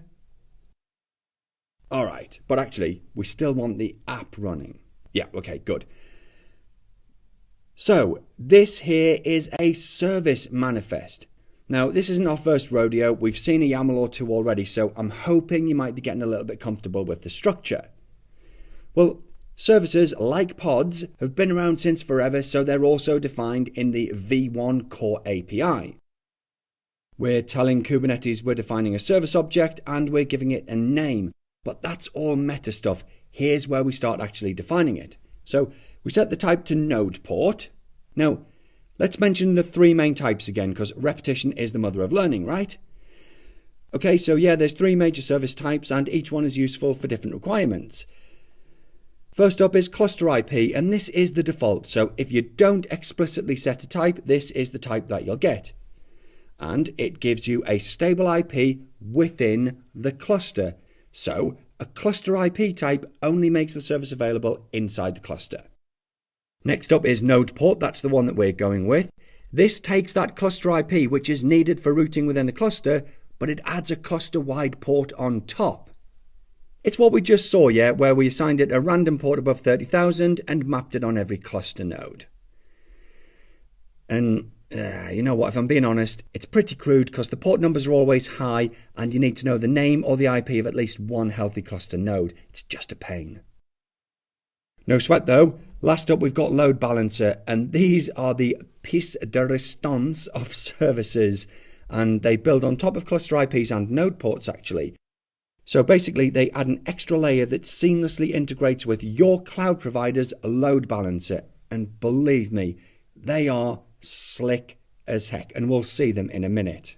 Alright, but actually, we still want the app running. Yeah, okay, good. So, this here is a service manifest. Now, this isn't our first rodeo. We've seen a YAML or two already, so I'm hoping you might be getting a little bit comfortable with the structure. Well, services, like pods, have been around since forever, so they're also defined in the V1 core API. We're telling Kubernetes we're defining a service object and we're giving it a name. But that's all meta stuff. Here's where we start actually defining it. So we set the type to NodePort. Now, let's mention the three main types again, because repetition is the mother of learning, right? Okay, so yeah, there's three major service types, and each one is useful for different requirements. First up is ClusterIP, and this is the default. So if you don't explicitly set a type, this is the type that you'll get. And it gives you a stable IP within the cluster. So a ClusterIP type only makes the service available inside the cluster. Next up is NodePort, that's the one that we're going with. This takes that ClusterIP, which is needed for routing within the cluster, but it adds a cluster-wide port on top. It's what we just saw, yeah, where we assigned it a random port above 30,000 and mapped it on every cluster node. And you know what, if I'm being honest, it's pretty crude because the port numbers are always high and you need to know the name or the IP of at least one healthy cluster node. It's just a pain. No sweat though. Last up we've got LoadBalancer, and these are the pièce de résistance of services, and they build on top of ClusterIPs and NodePorts actually. So basically they add an extra layer that seamlessly integrates with your cloud provider's load balancer, and believe me, they are slick as heck, and we'll see them in a minute.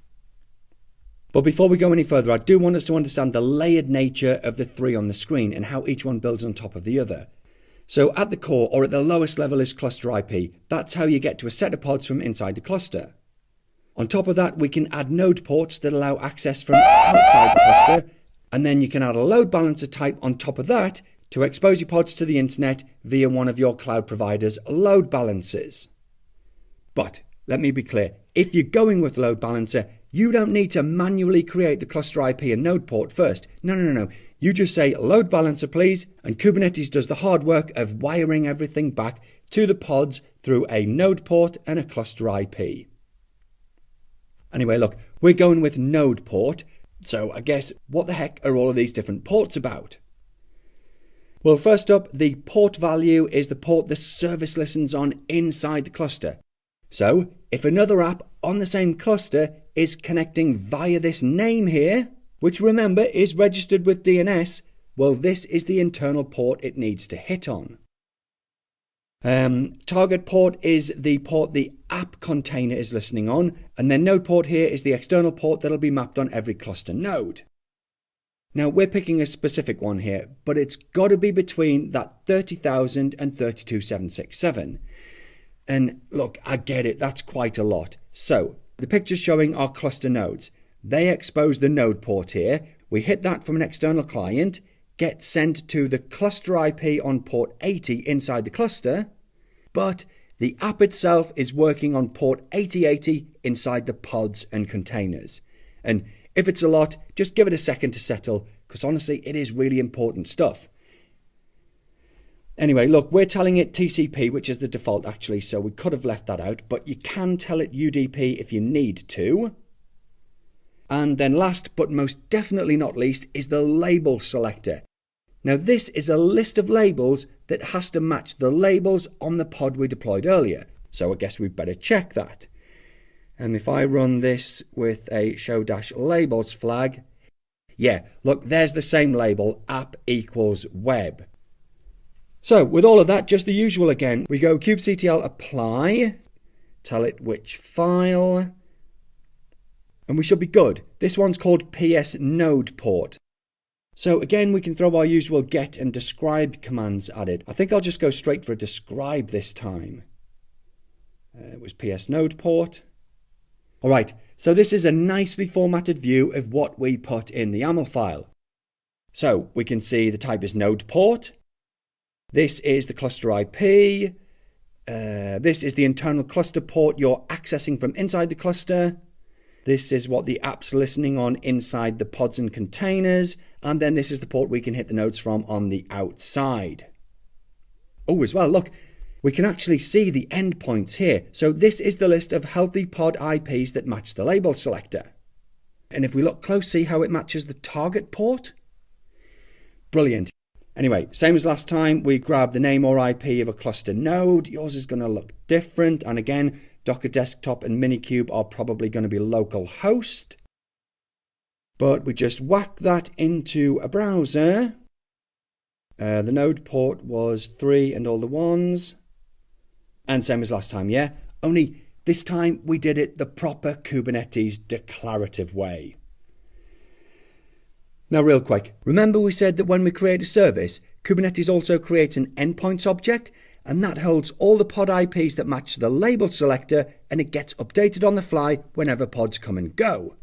But before we go any further, I do want us to understand the layered nature of the three on the screen and how each one builds on top of the other. So at the core, or at the lowest level, is ClusterIP. That's how you get to a set of pods from inside the cluster. On top of that, we can add node ports that allow access from outside the cluster, and then you can add a load balancer type on top of that to expose your pods to the internet via one of your cloud provider's load balancers. But let me be clear, if you're going with load balancer, you don't need to manually create the ClusterIP and NodePort first. No. You just say load balancer please, and Kubernetes does the hard work of wiring everything back to the pods through a NodePort and a ClusterIP. Anyway, look, we're going with NodePort, so I guess what the heck are all of these different ports about? Well, first up, the port value is the port the service listens on inside the cluster. So if another app on the same cluster is connecting via this name here, which remember is registered with DNS, well, this is the internal port it needs to hit on. Target port is the port the app container is listening on, and then NodePort here is the external port that'll be mapped on every cluster node. Now we're picking a specific one here, but it's got to be between that 30,000 and 32,767. And look, I get it, that's quite a lot. So the picture's showing our cluster nodes. They expose the node port here. We hit that from an external client, get sent to the ClusterIP on port 80 inside the cluster, but the app itself is working on port 8080 inside the pods and containers. And if it's a lot, just give it a second to settle, because honestly, it is really important stuff. Anyway, look, we're telling it TCP, which is the default actually, so we could have left that out, but you can tell it UDP if you need to. And then last but most definitely not least is the label selector. Now this is a list of labels that has to match the labels on the pod we deployed earlier, so I guess we'd better check that. And if I run this with a show-labels flag, yeah, look, there's the same label, app equals web. So with all of that, just the usual again. We go kubectl apply, tell it which file, and we should be good. This one's called PS NodePort. So again, we can throw our usual get and describe commands at it. I think I'll just go straight for describe this time. It was PS NodePort. Alright, so this is a nicely formatted view of what we put in the YAML file. So we can see the type is NodePort. This is the cluster IP. This is the internal cluster port you're accessing from inside the cluster. This is what the app's listening on inside the pods and containers. And then this is the port we can hit the nodes from on the outside. Oh, as well, look, we can actually see the endpoints here. So this is the list of healthy pod IPs that match the label selector. And if we look close, see how it matches the target port? Brilliant. Anyway, same as last time, we grab the name or IP of a cluster node. Yours is going to look different. And again, Docker Desktop and Minikube are probably going to be local host. But we just whack that into a browser. The node port was 3 and all the ones. And same as last time, yeah? Only this time we did it the proper Kubernetes declarative way. Now real quick, remember we said that when we create a service, Kubernetes also creates an endpoints object, and that holds all the pod IPs that match the label selector, and it gets updated on the fly whenever pods come and go.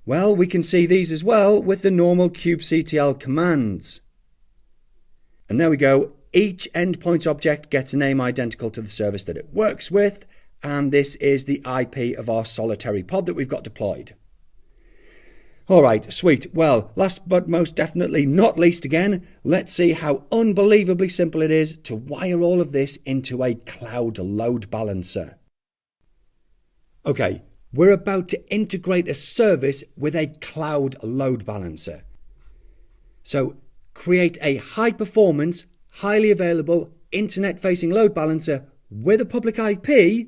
Well, we can see these as well with the normal kubectl commands. And there we go. Each endpoint object gets a name identical to the service that it works with, and this is the IP of our solitary pod that we've got deployed. Alright, sweet. Well, last but most definitely not least again, let's see how unbelievably simple it is to wire all of this into a cloud load balancer. Okay, we're about to integrate a service with a cloud load balancer. So create a high performance, highly available internet facing load balancer with a public IP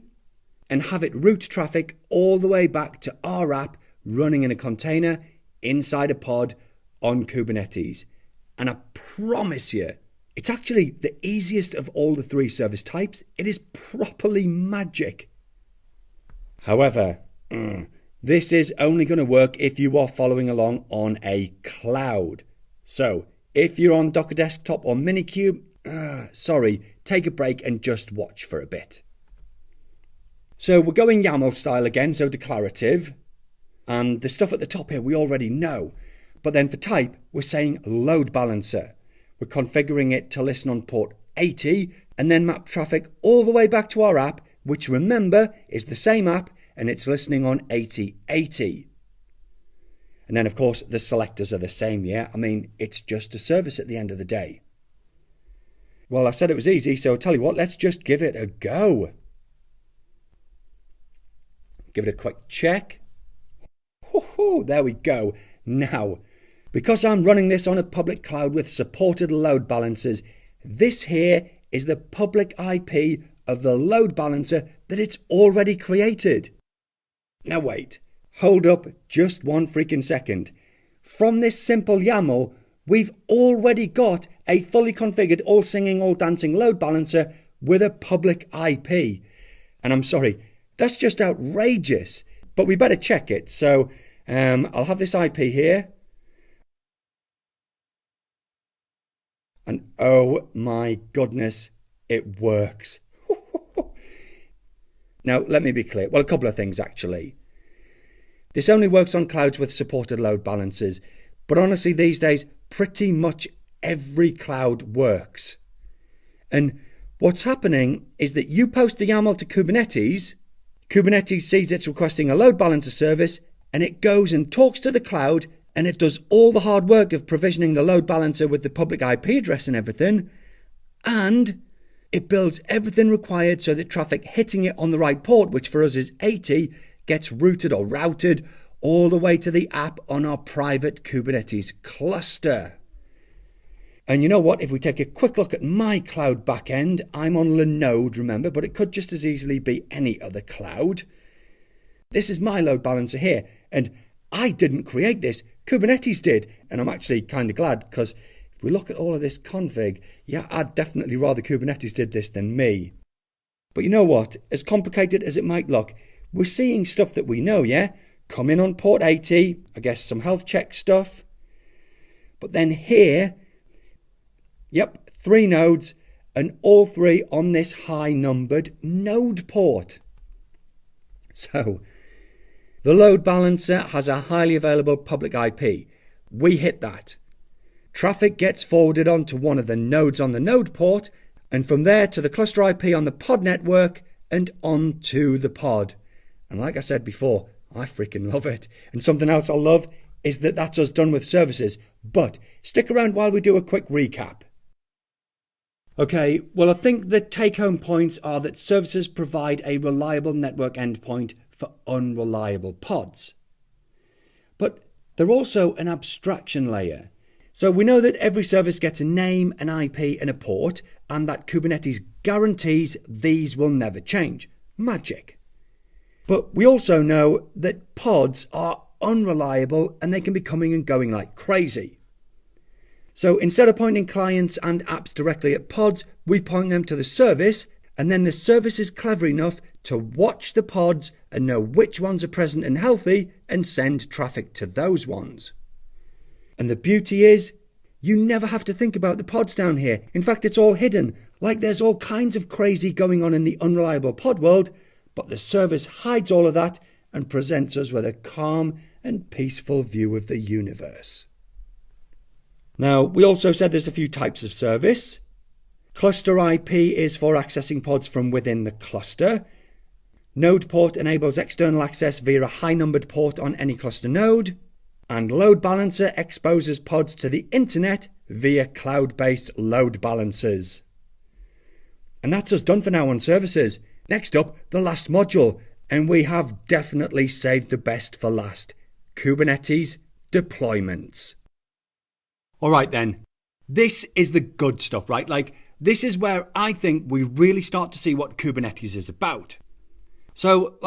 and have it route traffic all the way back to our app running in a container inside a pod on Kubernetes. And I promise you, it's actually the easiest of all the 3 service types. It is properly magic. However, this is only going to work if you are following along on a cloud. So if you're on Docker Desktop or Minikube, sorry, take a break and just watch for a bit. So we're going YAML style again, so declarative. And the stuff at the top here we already know. But then for type, we're saying load balancer. We're configuring it to listen on port 80 and then map traffic all the way back to our app, which remember is the same app and it's listening on 8080. And then of course the selectors are the same, yeah? I mean, it's just a service at the end of the day. Well, I said it was easy, so I'll tell you what, let's just give it a go. Give it a quick check. There we go. Now, because I'm running this on a public cloud with supported load balancers, this here is the public IP of the load balancer that it's already created. Now wait, hold up just one freaking second. From this simple YAML, we've already got a fully configured, all singing, all dancing load balancer with a public IP. And I'm sorry, that's just outrageous, but we better check it. So I'll have this IP here. And oh my goodness, it works. Now, let me be clear. Well, a couple of things actually. This only works on clouds with supported load balancers, but honestly these days pretty much every cloud works. And what's happening is that you post the YAML to Kubernetes, Kubernetes sees it's requesting a load balancer service, and it goes and talks to the cloud, and it does all the hard work of provisioning the load balancer with the public IP address and everything, and it builds everything required so that traffic hitting it on the right port, which for us is 80, gets routed or routed all the way to the app on our private Kubernetes cluster. And you know what? If we take a quick look at my cloud backend, I'm on Linode, remember, but it could just as easily be any other cloud. This is my load balancer here, and I didn't create this. Kubernetes did, and I'm actually kind of glad, because if we look at all of this config, yeah, I'd definitely rather Kubernetes did this than me. But you know what? As complicated as it might look, we're seeing stuff that we know, yeah? Come in on port 80, I guess some health check stuff. But then here, yep, 3 nodes, and all 3 on this high-numbered NodePort. So, the load balancer has a highly available public IP. We hit that. Traffic gets forwarded onto one of the nodes on the NodePort, and from there to the cluster IP on the pod network, and onto the pod. And like I said before, I freaking love it. And something else I love is that that's us done with services. But stick around while we do a quick recap. Okay, well I think the take-home points are that services provide a reliable network endpoint for unreliable pods. But they're also an abstraction layer. So we know that every service gets a name, an IP and a port, and that Kubernetes guarantees these will never change. Magic. But we also know that pods are unreliable and they can be coming and going like crazy. So instead of pointing clients and apps directly at pods, we point them to the service, and then the service is clever enough to watch the pods and know which ones are present and healthy and send traffic to those ones. And the beauty is, you never have to think about the pods down here. In fact, it's all hidden. Like there's all kinds of crazy going on in the unreliable pod world, but the service hides all of that and presents us with a calm and peaceful view of the universe. Now, we also said there's a few types of service. ClusterIP is for accessing pods from within the cluster. NodePort enables external access via a high-numbered port on any cluster node. And LoadBalancer exposes pods to the internet via cloud-based load balancers. And that's us done for now on services. Next up, the last module, and we have definitely saved the best for last. Kubernetes deployments. Alright then, this is the good stuff, right? Like, this is where I think we really start to see what Kubernetes is about. So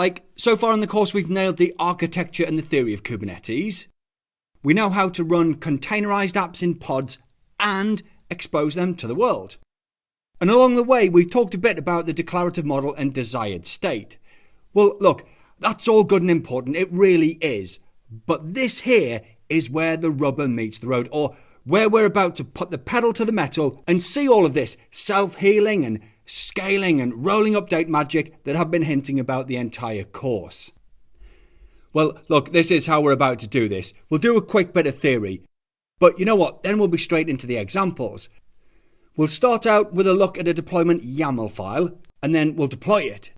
far in the course we've nailed the architecture and the theory of Kubernetes. We know how to run containerized apps in pods and expose them to the world. And along the way, we've talked a bit about the declarative model and desired state. Well, look, that's all good and important. It really is. But this here is where the rubber meets the road, or where we're about to put the pedal to the metal and see all of this self-healing and scaling and rolling update magic that I've been hinting about the entire course. Well, look, this is how we're about to do this. We'll do a quick bit of theory. But you know what? Then we'll be straight into the examples. We'll start out with a look at a deployment YAML file, and then we'll deploy it.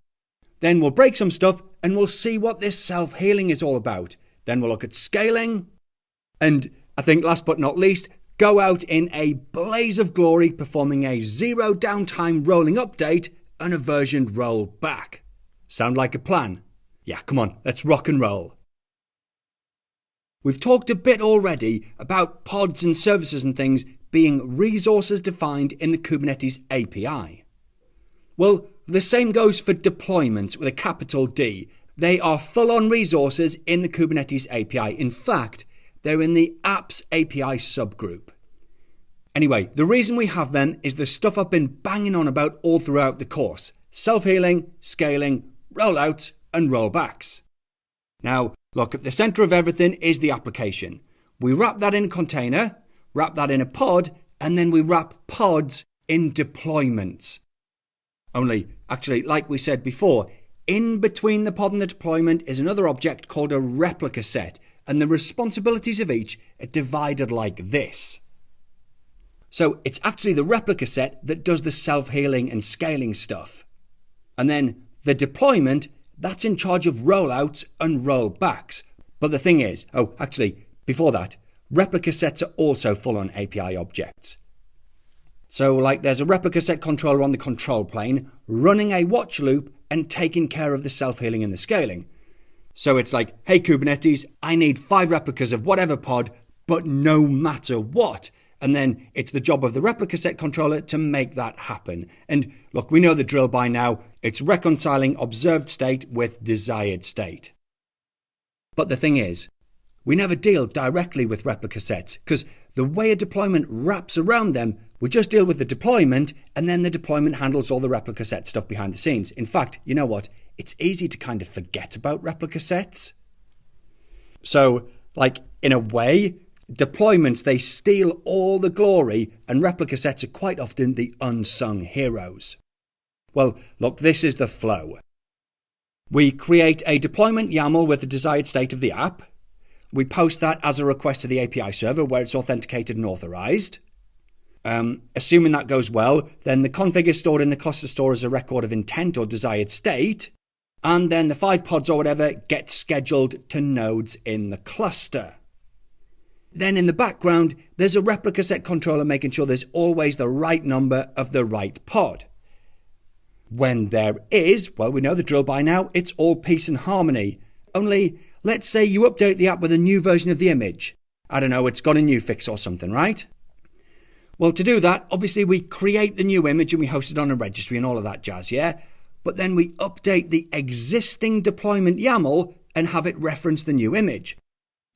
Then we'll break some stuff, and we'll see what this self-healing is all about. Then we'll look at scaling, and I think last but not least, go out in a blaze of glory performing a zero downtime rolling update and a versioned rollback. Sound like a plan? Yeah, come on, let's rock and roll. We've talked a bit already about pods and services and things being resources defined in the Kubernetes API. Well, the same goes for deployments with a capital D. They are full-on resources in the Kubernetes API. In fact, they're in the Apps API subgroup. Anyway, the reason we have them is the stuff I've been banging on about all throughout the course. Self-healing, scaling, rollouts, and rollbacks. Now, look, at the center of everything is the application. We wrap that in a container, wrap that in a pod, and then we wrap pods in deployments. Only, actually, like we said before, in between the pod and the deployment is another object called a replica set, and the responsibilities of each are divided like this. So it's actually the replica set that does the self-healing and scaling stuff. And then the deployment, that's in charge of rollouts and rollbacks. But the thing is, before that, replica sets are also full-on API objects. So like there's a replica set controller on the control plane running a watch loop and taking care of the self-healing and the scaling. So it's like, hey Kubernetes, I need 5 replicas of whatever pod, but no matter what. And then it's the job of the replica set controller to make that happen. And look, we know the drill by now. It's reconciling observed state with desired state. But the thing is, we never deal directly with replica sets because the way a deployment wraps around them, we just deal with the deployment and then the deployment handles all the replica set stuff behind the scenes. In fact, you know what? It's easy to kind of forget about replica sets. So, like, in a way, deployments, they steal all the glory, and replica sets are quite often the unsung heroes. Well, look, this is the flow. We create a deployment YAML with the desired state of the app. We post that as a request to the API server where it's authenticated and authorized. Assuming that goes well, then the config is stored in the cluster store as a record of intent or desired state. And then the 5 pods or whatever get scheduled to nodes in the cluster. Then in the background, there's a replica set controller making sure there's always the right number of the right pod. When there is, well, we know the drill by now, it's all peace and harmony. Only, let's say you update the app with a new version of the image. I don't know, it's got a new fix or something, right? Well, to do that, obviously we create the new image and we host it on a registry and all of that jazz, yeah? But then we update the existing deployment YAML and have it reference the new image.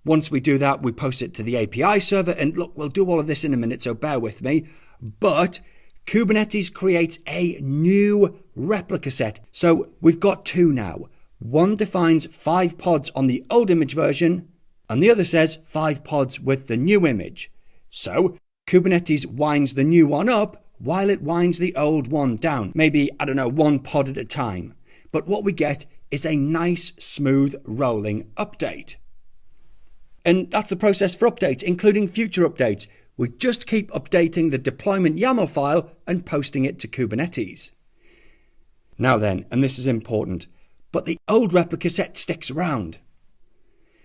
Once we do that, we post it to the API server, and look, we'll do all of this in a minute, so bear with me. But Kubernetes creates a new replica set. So we've got 2 now. One defines 5 pods on the old image version, and the other says 5 pods with the new image. So Kubernetes winds the new one up while it winds the old one down. Maybe, 1 pod at a time. But what we get is a nice, smooth, rolling update. And that's the process for updates, including future updates. We just keep updating the deployment YAML file and posting it to Kubernetes. Now then, and this is important, but the old replica set sticks around.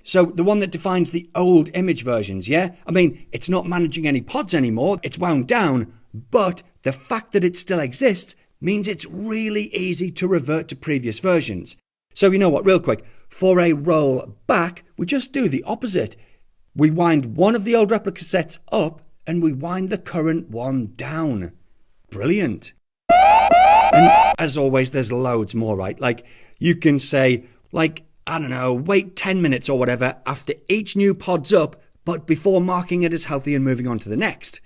So the one that defines the old image versions, yeah? I mean, it's not managing any pods anymore, it's wound down, but the fact that it still exists means it's really easy to revert to previous versions. So you know what, real quick, for a roll back, we just do the opposite. We wind one of the old replica sets up and we wind the current one down. Brilliant. And as always, there's loads more, right? Like you can say, wait 10 minutes or whatever after each new pod's up, but before marking it as healthy and moving on to the next.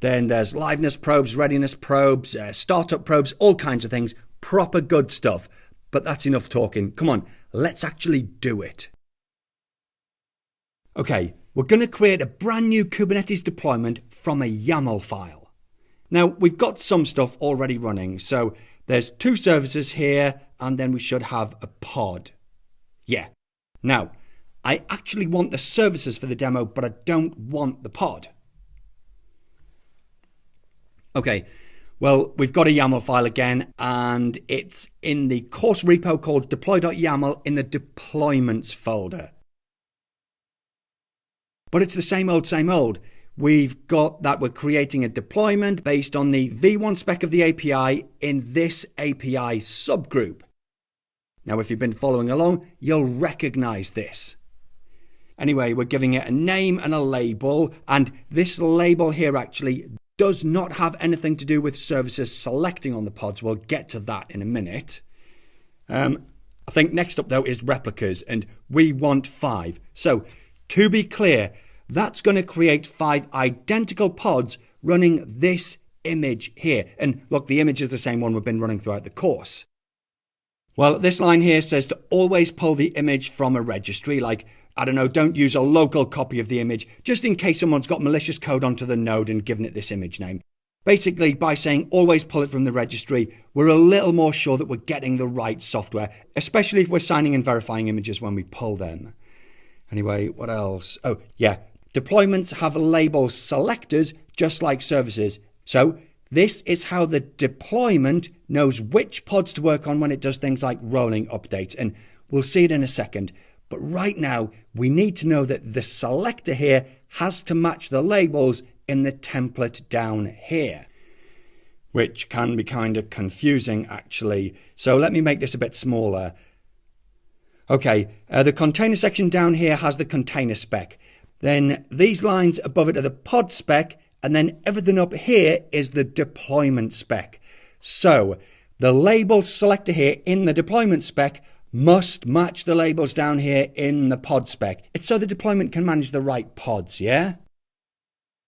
Then there's liveness probes, readiness probes, startup probes, all kinds of things. Proper good stuff. But that's enough talking. Come on, let's actually do it. Okay, we're going to create a brand new Kubernetes deployment from a YAML file. Now, we've got some stuff already running. So there's 2 services here, and then we should have a pod. Yeah. Now, I actually want the services for the demo, but I don't want the pod. Okay. Well, we've got a YAML file again, and it's in the course repo called deploy.yaml in the deployments folder. But it's the same old, same old. We've got that we're creating a deployment based on the v1 spec of the API in this API subgroup. Now, if you've been following along, you'll recognize this. Anyway, we're giving it a name and a label, and this label here actually does not have anything to do with services selecting on the pods. We'll get to that in a minute. I think next up, though, is replicas, and we want 5. So, to be clear, that's going to create 5 identical pods running this image here. And look, the image is the same one we've been running throughout the course. Well, this line here says to always pull the image from a registry, like, I don't know, don't use a local copy of the image, just in case someone's got malicious code onto the node and given it this image name. Basically, by saying always pull it from the registry, we're a little more sure that we're getting the right software, especially if we're signing and verifying images when we pull them. Anyway, what else? Oh, yeah. Deployments have label selectors just like services. So this is how the deployment knows which pods to work on when it does things like rolling updates. And we'll see it in a second. But right now, we need to know that the selector here has to match the labels in the template down here, which can be kind of confusing, actually. So let me make this a bit smaller. Okay, the container section down here has the container spec. Then these lines above it are the pod spec, and then everything up here is the deployment spec. So the label selector here in the deployment spec must match the labels down here in the pod spec. It's so the deployment can manage the right pods, yeah?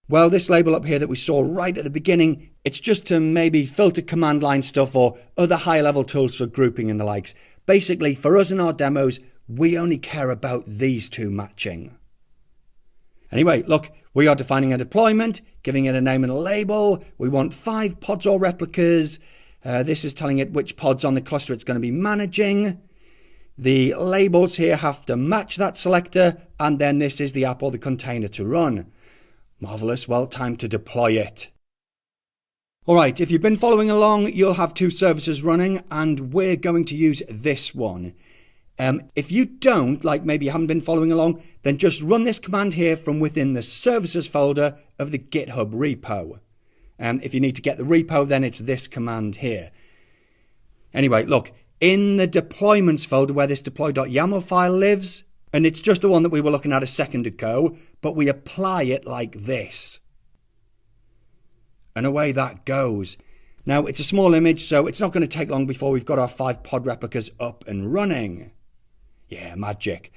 Well, this label up here that we saw right at the beginning, it's just to maybe filter command line stuff or other high level tools for grouping and the likes. Basically, for us in our demos, we only care about these two matching. Anyway, look, we are defining a deployment, giving it a name and a label. We want 5 pods or replicas. This is telling it which pods on the cluster it's going to be managing. The labels here have to match that selector, and then this is the app or the container to run. Marvelous, well, time to deploy it. Alright, if you've been following along, you'll have 2 services running, and we're going to use this one. If you don't, like maybe you haven't been following along, then just run this command here from within the services folder of the GitHub repo. If you need to get the repo, then it's this command here. Anyway, look, in the deployments folder where this deploy.yaml file lives, and it's just the one that we were looking at a second ago, but we apply it like this. And away that goes. Now, it's a small image, so it's not going to take long before we've got our 5 pod replicas up and running. Yeah, magic.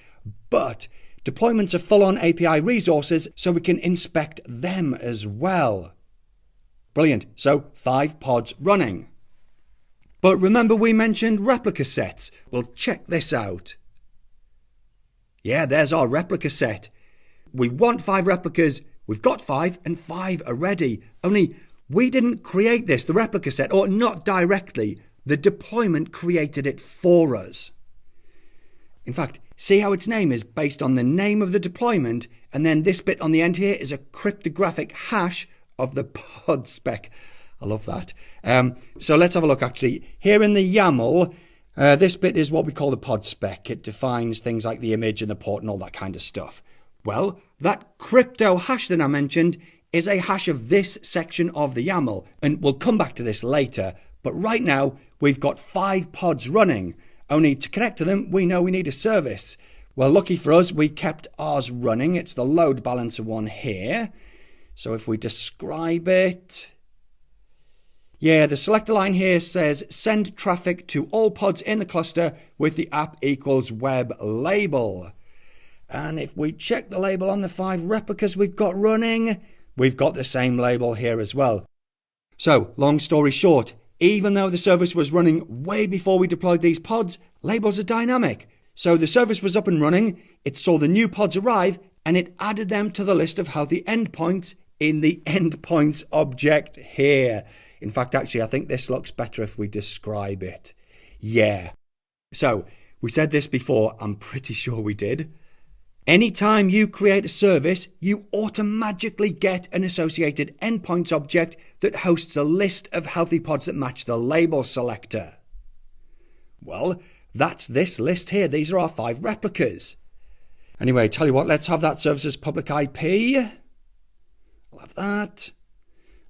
But deployments are full-on API resources, so we can inspect them as well. Brilliant. So 5 pods running. But remember we mentioned replica sets. Well, check this out. Yeah, there's our replica set. We want 5 replicas. We've got 5 and 5 are ready. Only we didn't create this, the replica set, or not directly. The deployment created it for us. In fact, see how its name is based on the name of the deployment, and then this bit on the end here is a cryptographic hash of the pod spec. I love that. So let's have a look actually. Here in the YAML, this bit is what we call the pod spec. It defines things like the image and the port and all that kind of stuff. Well, that crypto hash that I mentioned is a hash of this section of the YAML, and we'll come back to this later. But right now, we've got 5 pods running. Only to connect to them, we know we need a service. Well, lucky for us, we kept ours running. It's the LoadBalancer one here. So if we describe it... Yeah, the selector line here says send traffic to all pods in the cluster with the app equals web label. And if we check the label on the 5 replicas we've got running, we've got the same label here as well. So, long story short, even though the service was running way before we deployed these pods, labels are dynamic. So the service was up and running, it saw the new pods arrive, and it added them to the list of healthy endpoints in the endpoints object here. In fact, actually, I think this looks better if we describe it. Yeah. So, we said this before, I'm pretty sure we did. Anytime you create a service, you automatically get an associated endpoints object that hosts a list of healthy pods that match the label selector. Well, that's this list here. These are our 5 replicas. Anyway, tell you what, let's have that service's public IP. I'll have that.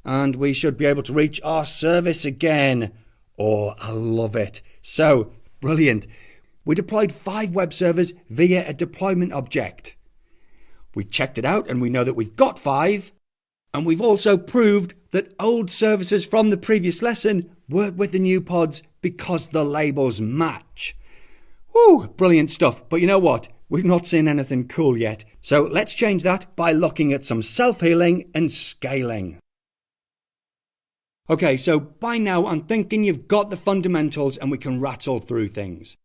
And we should be able to reach our service again. Oh, I love it. So, brilliant. We deployed 5 web servers via a deployment object. We checked it out and we know that we've got 5. And we've also proved that old services from the previous lesson work with the new pods because the labels match. Woo, brilliant stuff. But you know what? We've not seen anything cool yet. So let's change that by looking at some self-healing and scaling. Okay, so by now I'm thinking you've got the fundamentals and we can rattle through things.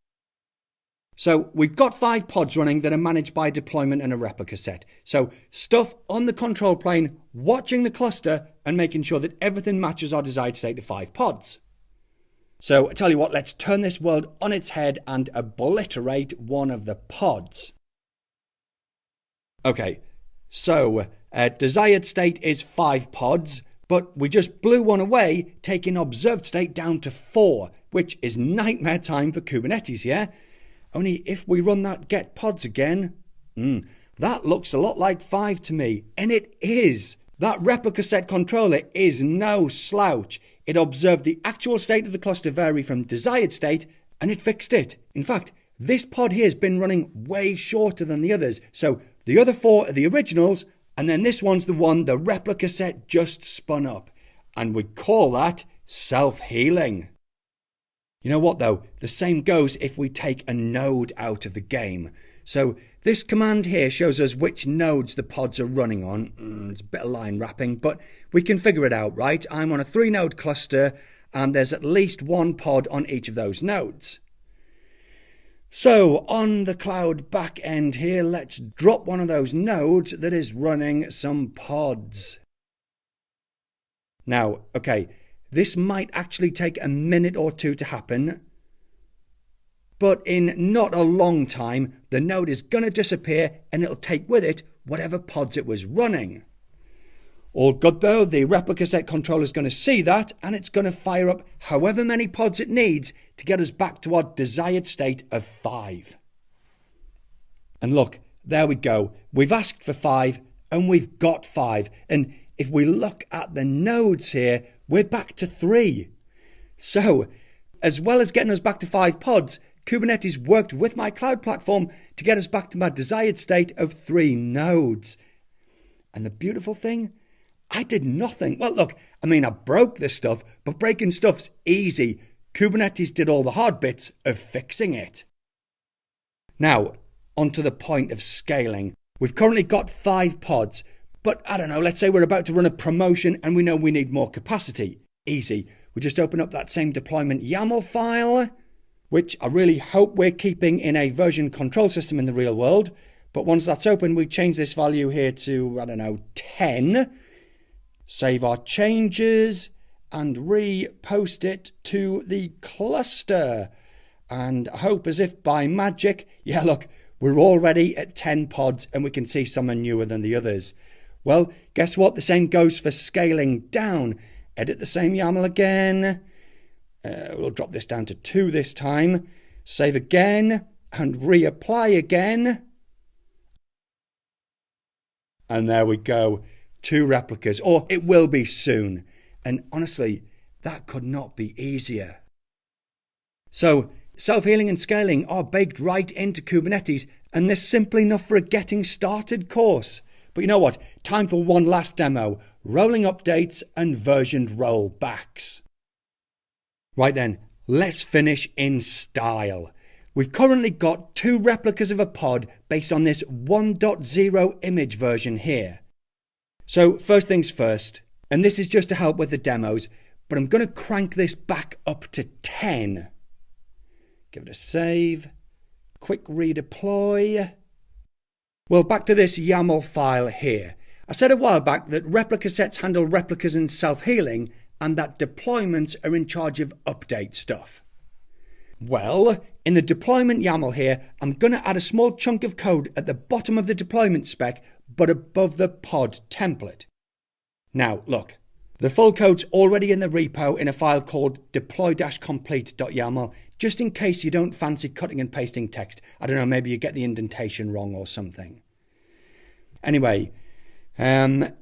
So we've got 5 pods running that are managed by deployment and a replica set. So stuff on the control plane, watching the cluster and making sure that everything matches our desired state of 5 pods. So I tell you what, let's turn this world on its head and obliterate one of the pods. Okay, so desired state is 5 pods, but we just blew one away, taking observed state down to 4, which is nightmare time for Kubernetes, yeah? Only if we run that get pods again, that looks a lot like 5 to me, and it is. That replica set controller is no slouch. It observed the actual state of the cluster vary from desired state, and it fixed it. In fact, this pod here has been running way shorter than the others, so the other 4 are the originals, and then this one's the one the replica set just spun up. And we call that self-healing. You know what though? The same goes if we take a node out of the game. So this command here shows us which nodes the pods are running on. It's a bit of line wrapping, but we can figure it out, right? I'm on a 3-node cluster and there's at least 1 pod on each of those nodes. So on the cloud back end here, let's drop one of those nodes that is running some pods. Now, okay, this might actually take a minute or 2 to happen, but in not a long time, the node is going to disappear and it'll take with it whatever pods it was running. All good though, the replica set controller is going to see that and it's going to fire up however many pods it needs to get us back to our desired state of 5. And look, there we go. We've asked for 5 and we've got 5. And if we look at the nodes here, we're back to 3. So, as well as getting us back to 5 pods, Kubernetes worked with my cloud platform to get us back to my desired state of 3 nodes. And the beautiful thing, I did nothing. Well, look, I mean, I broke this stuff, but breaking stuff's easy. Kubernetes did all the hard bits of fixing it. Now, onto the point of scaling. We've currently got 5 pods, but I don't know, let's say we're about to run a promotion and we know we need more capacity. Easy. We just open up that same deployment YAML file, which I really hope we're keeping in a version control system in the real world. But once that's open, we change this value here to, I don't know, 10. Save our changes and re-post it to the cluster. And I hope as if by magic, yeah, look, we're already at 10 pods and we can see some are newer than the others. Well, guess what? The same goes for scaling down. Edit the same YAML again. We'll drop this down to 2 this time. Save again and reapply again. And there we go. 2 replicas, or it will be soon. And honestly, that could not be easier. So, self-healing and scaling are baked right into Kubernetes, and they're simply enough for a getting started course. But you know what? Time for one last demo. Rolling updates and versioned rollbacks. Right then, let's finish in style. We've currently got 2 replicas of a pod based on this 1.0 image version here. So first things first, and this is just to help with the demos, but I'm going to crank this back up to 10. Give it a save. Quick redeploy. Well, back to this YAML file here. I said a while back that replica sets handle replicas and self-healing, and that deployments are in charge of update stuff. Well, in the deployment YAML here, I'm going to add a small chunk of code at the bottom of the deployment spec, but above the pod template. Now, look, the full code's already in the repo in a file called deploy-complete.yaml, just in case you don't fancy cutting and pasting text. I don't know, maybe you get the indentation wrong or something. Anyway,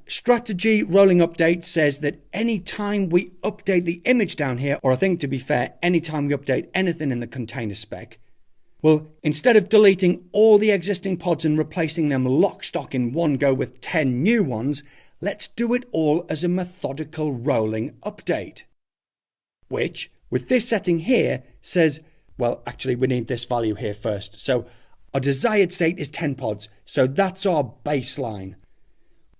strategy rolling update says that any time we update the image down here, or I think to be fair, any time we update anything in the container spec, well, instead of deleting all the existing pods and replacing them lock stock in one go with 10 new ones, let's do it all as a methodical rolling update. Which, with this setting here, says, well, actually we need this value here first. So our desired state is 10 pods, so that's our baseline.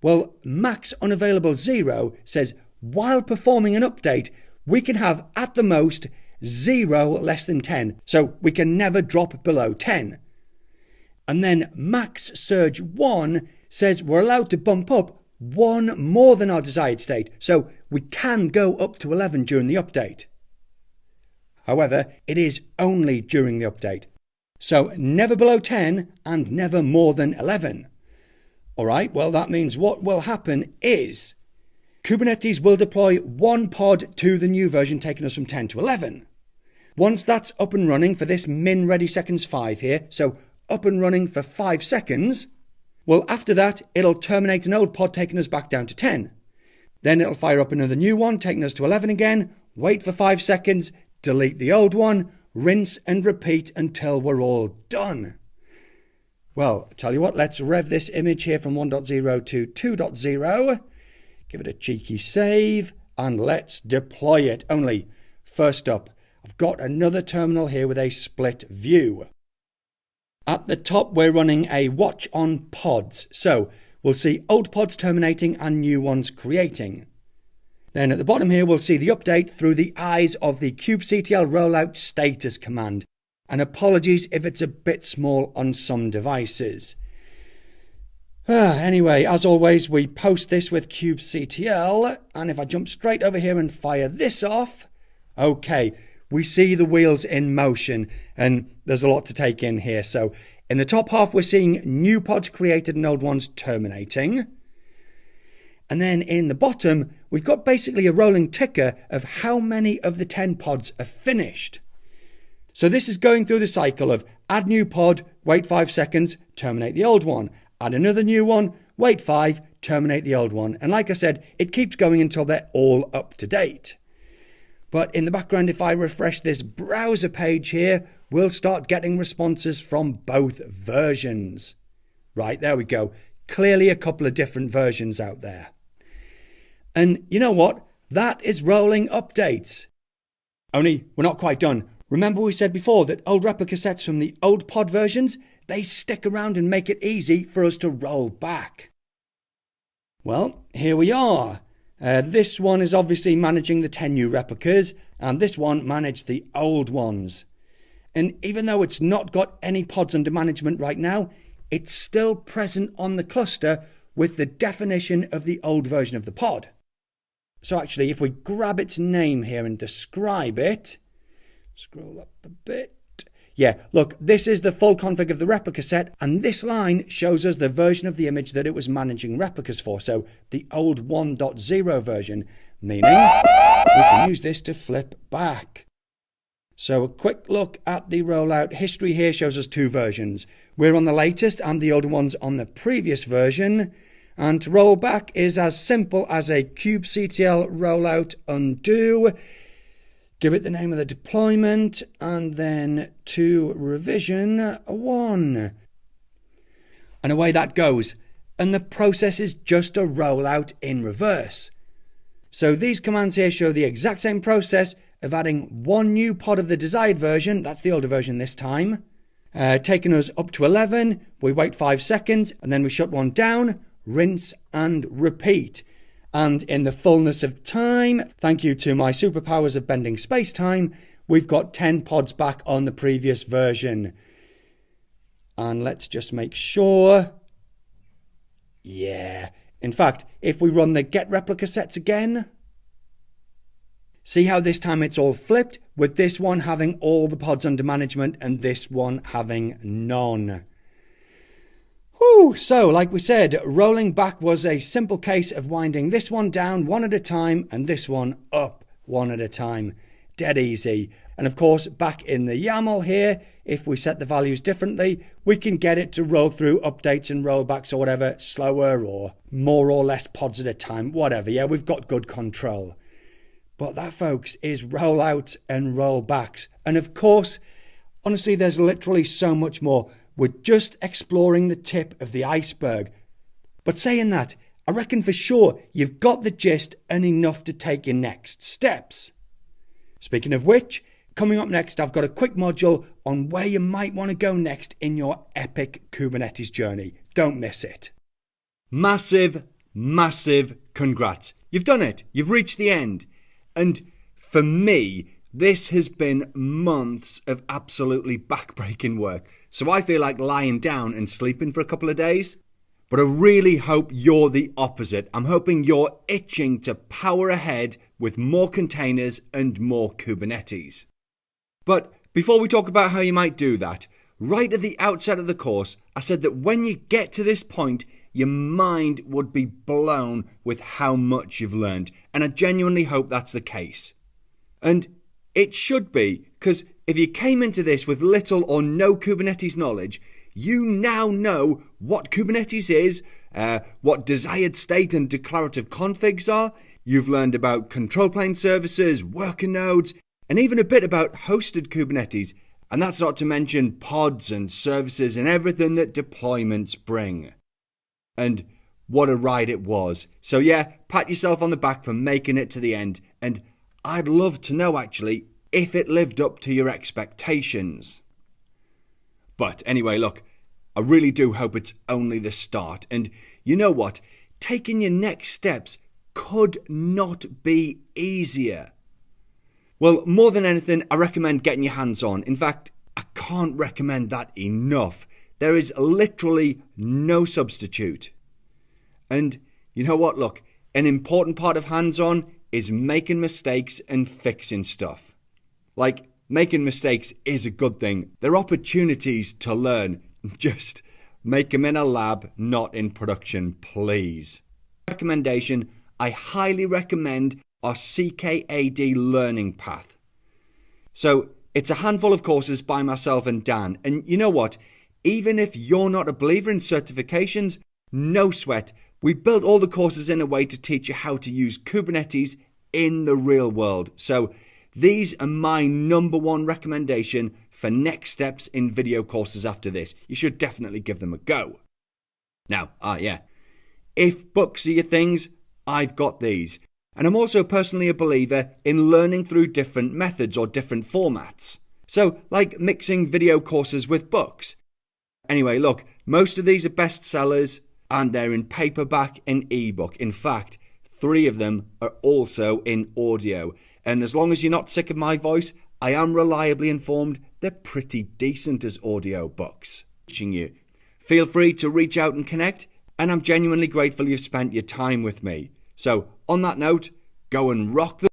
Well, max unavailable 0 says while performing an update, we can have at the most 0 less than 10, so we can never drop below 10. And then max surge 1 says we're allowed to bump up 1 more than our desired state, so we can go up to 11 during the update. However, it is only during the update. So never below 10 and never more than 11. Alright, well that means what will happen is Kubernetes will deploy 1 pod to the new version, taking us from 10 to 11. Once that's up and running for this min ready seconds 5 here, so up and running for 5 seconds, well after that it'll terminate an old pod taking us back down to 10. Then it'll fire up another new one taking us to 11 again, wait for 5 seconds, delete the old one, rinse and repeat until we're all done. Well, tell you what, let's rev this image here from 1.0 to 2.0, give it a cheeky save, and let's deploy it. Only, first up, I've got another terminal here with a split view. At the top, we're running a watch on pods, so we'll see old pods terminating and new ones creating. Then at the bottom here, we'll see the update through the eyes of the kubectl rollout status command. And apologies if it's a bit small on some devices. Anyway, as always, we post this with kubectl. And if I jump straight over here and fire this off, okay, we see the wheels in motion. And there's a lot to take in here. So in the top half, we're seeing new pods created and old ones terminating. And then in the bottom, we've got basically a rolling ticker of how many of the 10 pods are finished. So this is going through the cycle of add new pod, wait 5 seconds, terminate the old one. Add another new one, wait 5, terminate the old one. And like I said, it keeps going until they're all up to date. But in the background, if I refresh this browser page here, we'll start getting responses from both versions. Right, there we go. Clearly a couple of different versions out there. And you know what? That is rolling updates. Only we're not quite done. Remember we said before that old replica sets from the old pod versions, they stick around and make it easy for us to roll back. Well, here we are. This one is obviously managing the 10 new replicas, and this one managed the old ones. And even though it's not got any pods under management right now, it's still present on the cluster with the definition of the old version of the pod. So actually, if we grab its name here and describe it, scroll up a bit. Yeah, look, this is the full config of the replica set, and this line shows us the version of the image that it was managing replicas for, so the old 1.0 version, meaning we can use this to flip back. So a quick look at the rollout history here shows us 2 versions. We're on the latest and the older one's on the previous version. And to roll back is as simple as a kubectl rollout undo. Give it the name of the deployment and then to revision 1. And away that goes. And the process is just a rollout in reverse. So these commands here show the exact same process of adding 1 new pod of the desired version, that's the older version this time, taking us up to 11, we wait 5 seconds and then we shut one down, rinse and repeat. And in the fullness of time, thank you to my superpowers of bending space-time, we've got 10 pods back on the previous version. And let's just make sure. Yeah. In fact, if we run the get replica sets again, see how this time it's all flipped, with this one having all the pods under management and this one having none. Whew, so like we said, rolling back was a simple case of winding this one down one at a time and this one up one at a time. Dead easy. And of course, back in the YAML here, if we set the values differently, we can get it to roll through updates and rollbacks or whatever, slower or more or less pods at a time, whatever. Yeah, we've got good control. But that, folks, is rollouts and rollbacks. And of course, honestly, there's literally so much more. We're just exploring the tip of the iceberg. But saying that, I reckon for sure you've got the gist and enough to take your next steps. Speaking of which, coming up next, I've got a quick module on where you might want to go next in your epic Kubernetes journey. Don't miss it. Massive, massive congrats. You've done it. You've reached the end. And for me, this has been months of absolutely backbreaking work. So I feel like lying down and sleeping for a couple of days. But I really hope you're the opposite. I'm hoping you're itching to power ahead with more containers and more Kubernetes. But before we talk about how you might do that, right at the outset of the course, I said that when you get to this point, your mind would be blown with how much you've learned. And I genuinely hope that's the case. And it should be, because if you came into this with little or no Kubernetes knowledge, you now know what Kubernetes is, what desired state and declarative configs are. You've learned about control plane services, worker nodes, and even a bit about hosted Kubernetes. And that's not to mention pods and services and everything that deployments bring. And what a ride it was. So yeah, pat yourself on the back for making it to the end. And I'd love to know actually if it lived up to your expectations. But anyway, look, I really do hope it's only the start. And you know what? Taking your next steps could not be easier. Well, more than anything, I recommend getting your hands on. In fact, I can't recommend that enough. There is literally no substitute. And you know what? Look, an important part of hands-on is making mistakes and fixing stuff. Like, making mistakes is a good thing. They're opportunities to learn. Just make them in a lab, not in production, please. Recommendation, I highly recommend our CKAD learning path. So it's a handful of courses by myself and Dan. And you know what? Even if you're not a believer in certifications, no sweat. We built all the courses in a way to teach you how to use Kubernetes in the real world. So these are my number one recommendation for next steps in video courses after this. You should definitely give them a go. Now, if books are your things, I've got these. And I'm also personally a believer in learning through different methods or different formats. So, like mixing video courses with books. Anyway, look, most of these are bestsellers and they're in paperback and ebook. In fact, 3 of them are also in audio. And as long as you're not sick of my voice, I am reliably informed they're pretty decent as audio books. You. Feel free to reach out and connect, and I'm genuinely grateful you've spent your time with me. So, on that note, go and rock the